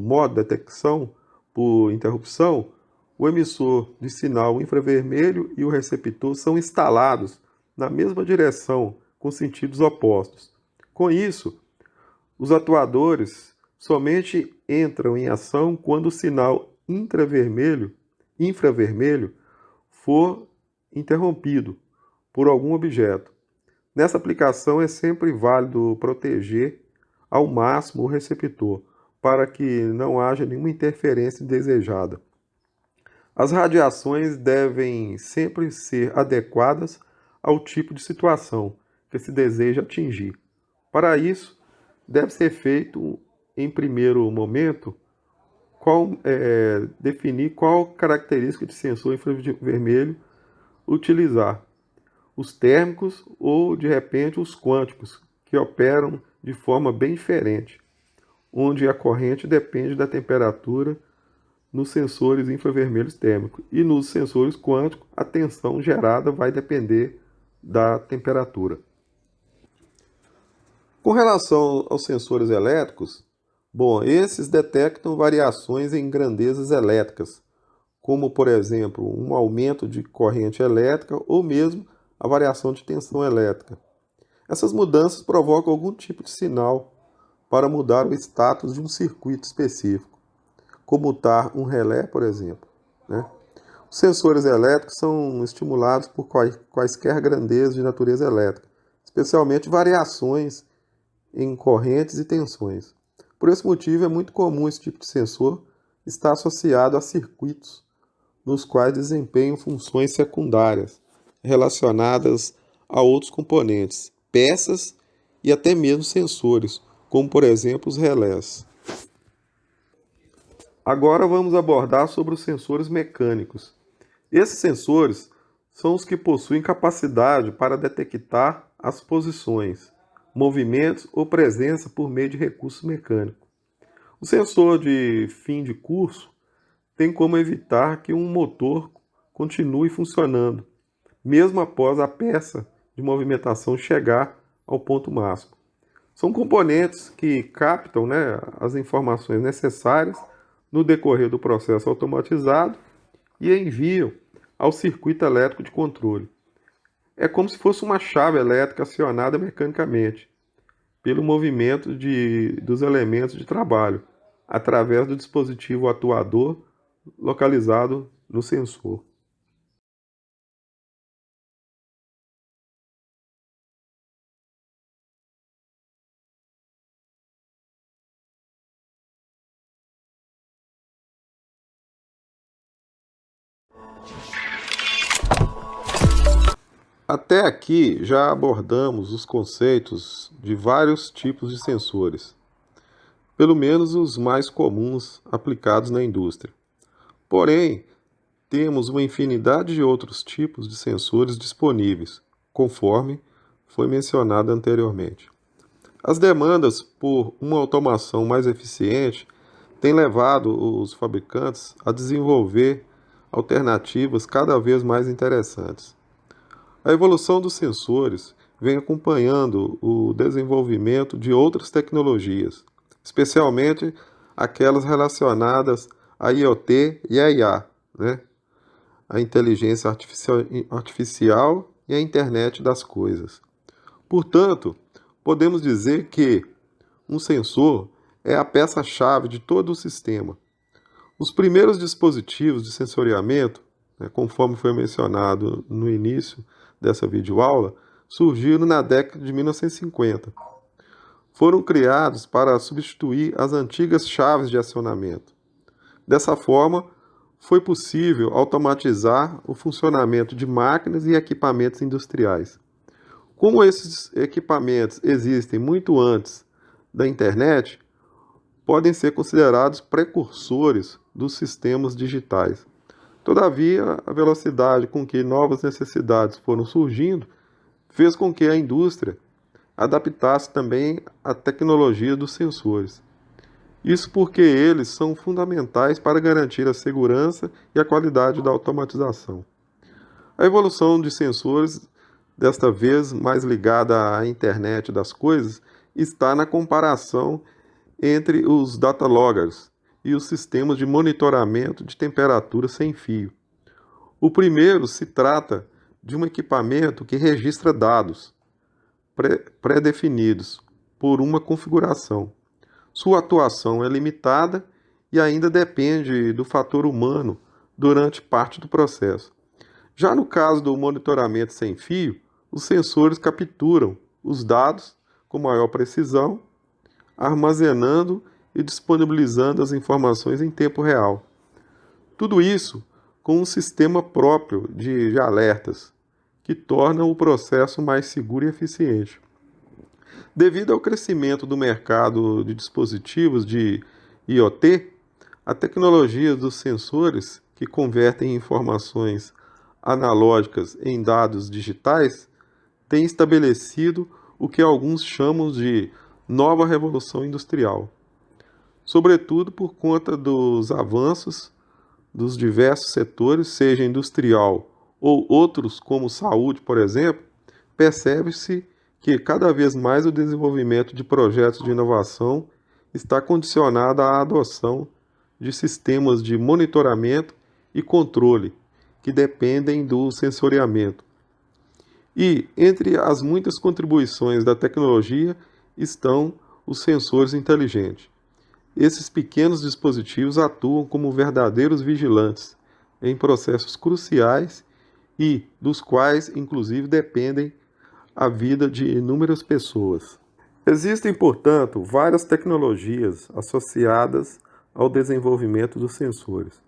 modo, detecção por interrupção, o emissor de sinal infravermelho e o receptor são instalados na mesma direção, com sentidos opostos. Com isso, os atuadores somente entram em ação quando o sinal infravermelho for interrompido por algum objeto. Nessa aplicação é sempre válido proteger ao máximo o receptor, para que não haja nenhuma interferência indesejada. As radiações devem sempre ser adequadas ao tipo de situação que se deseja atingir. Para isso, deve ser feito, em primeiro momento, definir qual característica de sensor infravermelho utilizar. Os térmicos ou, de repente, os quânticos, que operam de forma bem diferente, onde a corrente depende da temperatura nos sensores infravermelhos térmicos e nos sensores quânticos a tensão gerada vai depender da temperatura. Com relação aos sensores elétricos, bom, esses detectam variações em grandezas elétricas, como, por exemplo, um aumento de corrente elétrica ou mesmo a variação de tensão elétrica. Essas mudanças provocam algum tipo de sinal para mudar o status de um circuito específico, comutar um relé, por exemplo, né? Os sensores elétricos são estimulados por quaisquer grandezas de natureza elétrica, especialmente variações em correntes e tensões. Por esse motivo, é muito comum esse tipo de sensor estar associado a circuitos nos quais desempenham funções secundárias relacionadas a outros componentes, peças e até mesmo sensores, como por exemplo os relés. Agora vamos abordar sobre os sensores mecânicos. Esses sensores são os que possuem capacidade para detectar as posições, movimentos ou presença por meio de recursos mecânicos. O sensor de fim de curso tem como evitar que um motor continue funcionando, mesmo após a peça de movimentação chegar ao ponto máximo. São componentes que captam, né, as informações necessárias no decorrer do processo automatizado e enviam ao circuito elétrico de controle. É como se fosse uma chave elétrica acionada mecanicamente pelo movimento dos elementos de trabalho, através do dispositivo atuador localizado no sensor. Até aqui já abordamos os conceitos de vários tipos de sensores, pelo menos os mais comuns aplicados na indústria. Porém, temos uma infinidade de outros tipos de sensores disponíveis, conforme foi mencionado anteriormente. As demandas por uma automação mais eficiente têm levado os fabricantes a desenvolver alternativas cada vez mais interessantes. A evolução dos sensores vem acompanhando o desenvolvimento de outras tecnologias, especialmente aquelas relacionadas à IoT e à IA, né? A inteligência artificial e a internet das coisas. Portanto, podemos dizer que um sensor é a peça-chave de todo o sistema. Os primeiros dispositivos de sensoriamento, né, conforme foi mencionado no início dessa videoaula, surgiram na década de 1950. Foram criados para substituir as antigas chaves de acionamento. Dessa forma, foi possível automatizar o funcionamento de máquinas e equipamentos industriais. Como esses equipamentos existem muito antes da internet, podem ser considerados precursores dos sistemas digitais. Todavia, a velocidade com que novas necessidades foram surgindo fez com que a indústria adaptasse também a tecnologia dos sensores. Isso porque eles são fundamentais para garantir a segurança e a qualidade da automatização. A evolução de sensores, desta vez mais ligada à internet das coisas, está na comparação entre os data loggers e os sistemas de monitoramento de temperatura sem fio. O primeiro se trata de um equipamento que registra dados pré-definidos por uma configuração. Sua atuação é limitada e ainda depende do fator humano durante parte do processo. Já no caso do monitoramento sem fio, os sensores capturam os dados com maior precisão, armazenando e disponibilizando as informações em tempo real. Tudo isso com um sistema próprio de alertas, que tornam o processo mais seguro e eficiente. Devido ao crescimento do mercado de dispositivos de IoT, a tecnologia dos sensores, que convertem informações analógicas em dados digitais, tem estabelecido o que alguns chamam de nova revolução industrial. Sobretudo por conta dos avanços dos diversos setores, seja industrial ou outros como saúde, por exemplo, percebe-se que cada vez mais o desenvolvimento de projetos de inovação está condicionado à adoção de sistemas de monitoramento e controle que dependem do sensoriamento. E, entre as muitas contribuições da tecnologia, estão os sensores inteligentes. Esses pequenos dispositivos atuam como verdadeiros vigilantes em processos cruciais e dos quais, inclusive, dependem a vida de inúmeras pessoas. Existem, portanto, várias tecnologias associadas ao desenvolvimento dos sensores.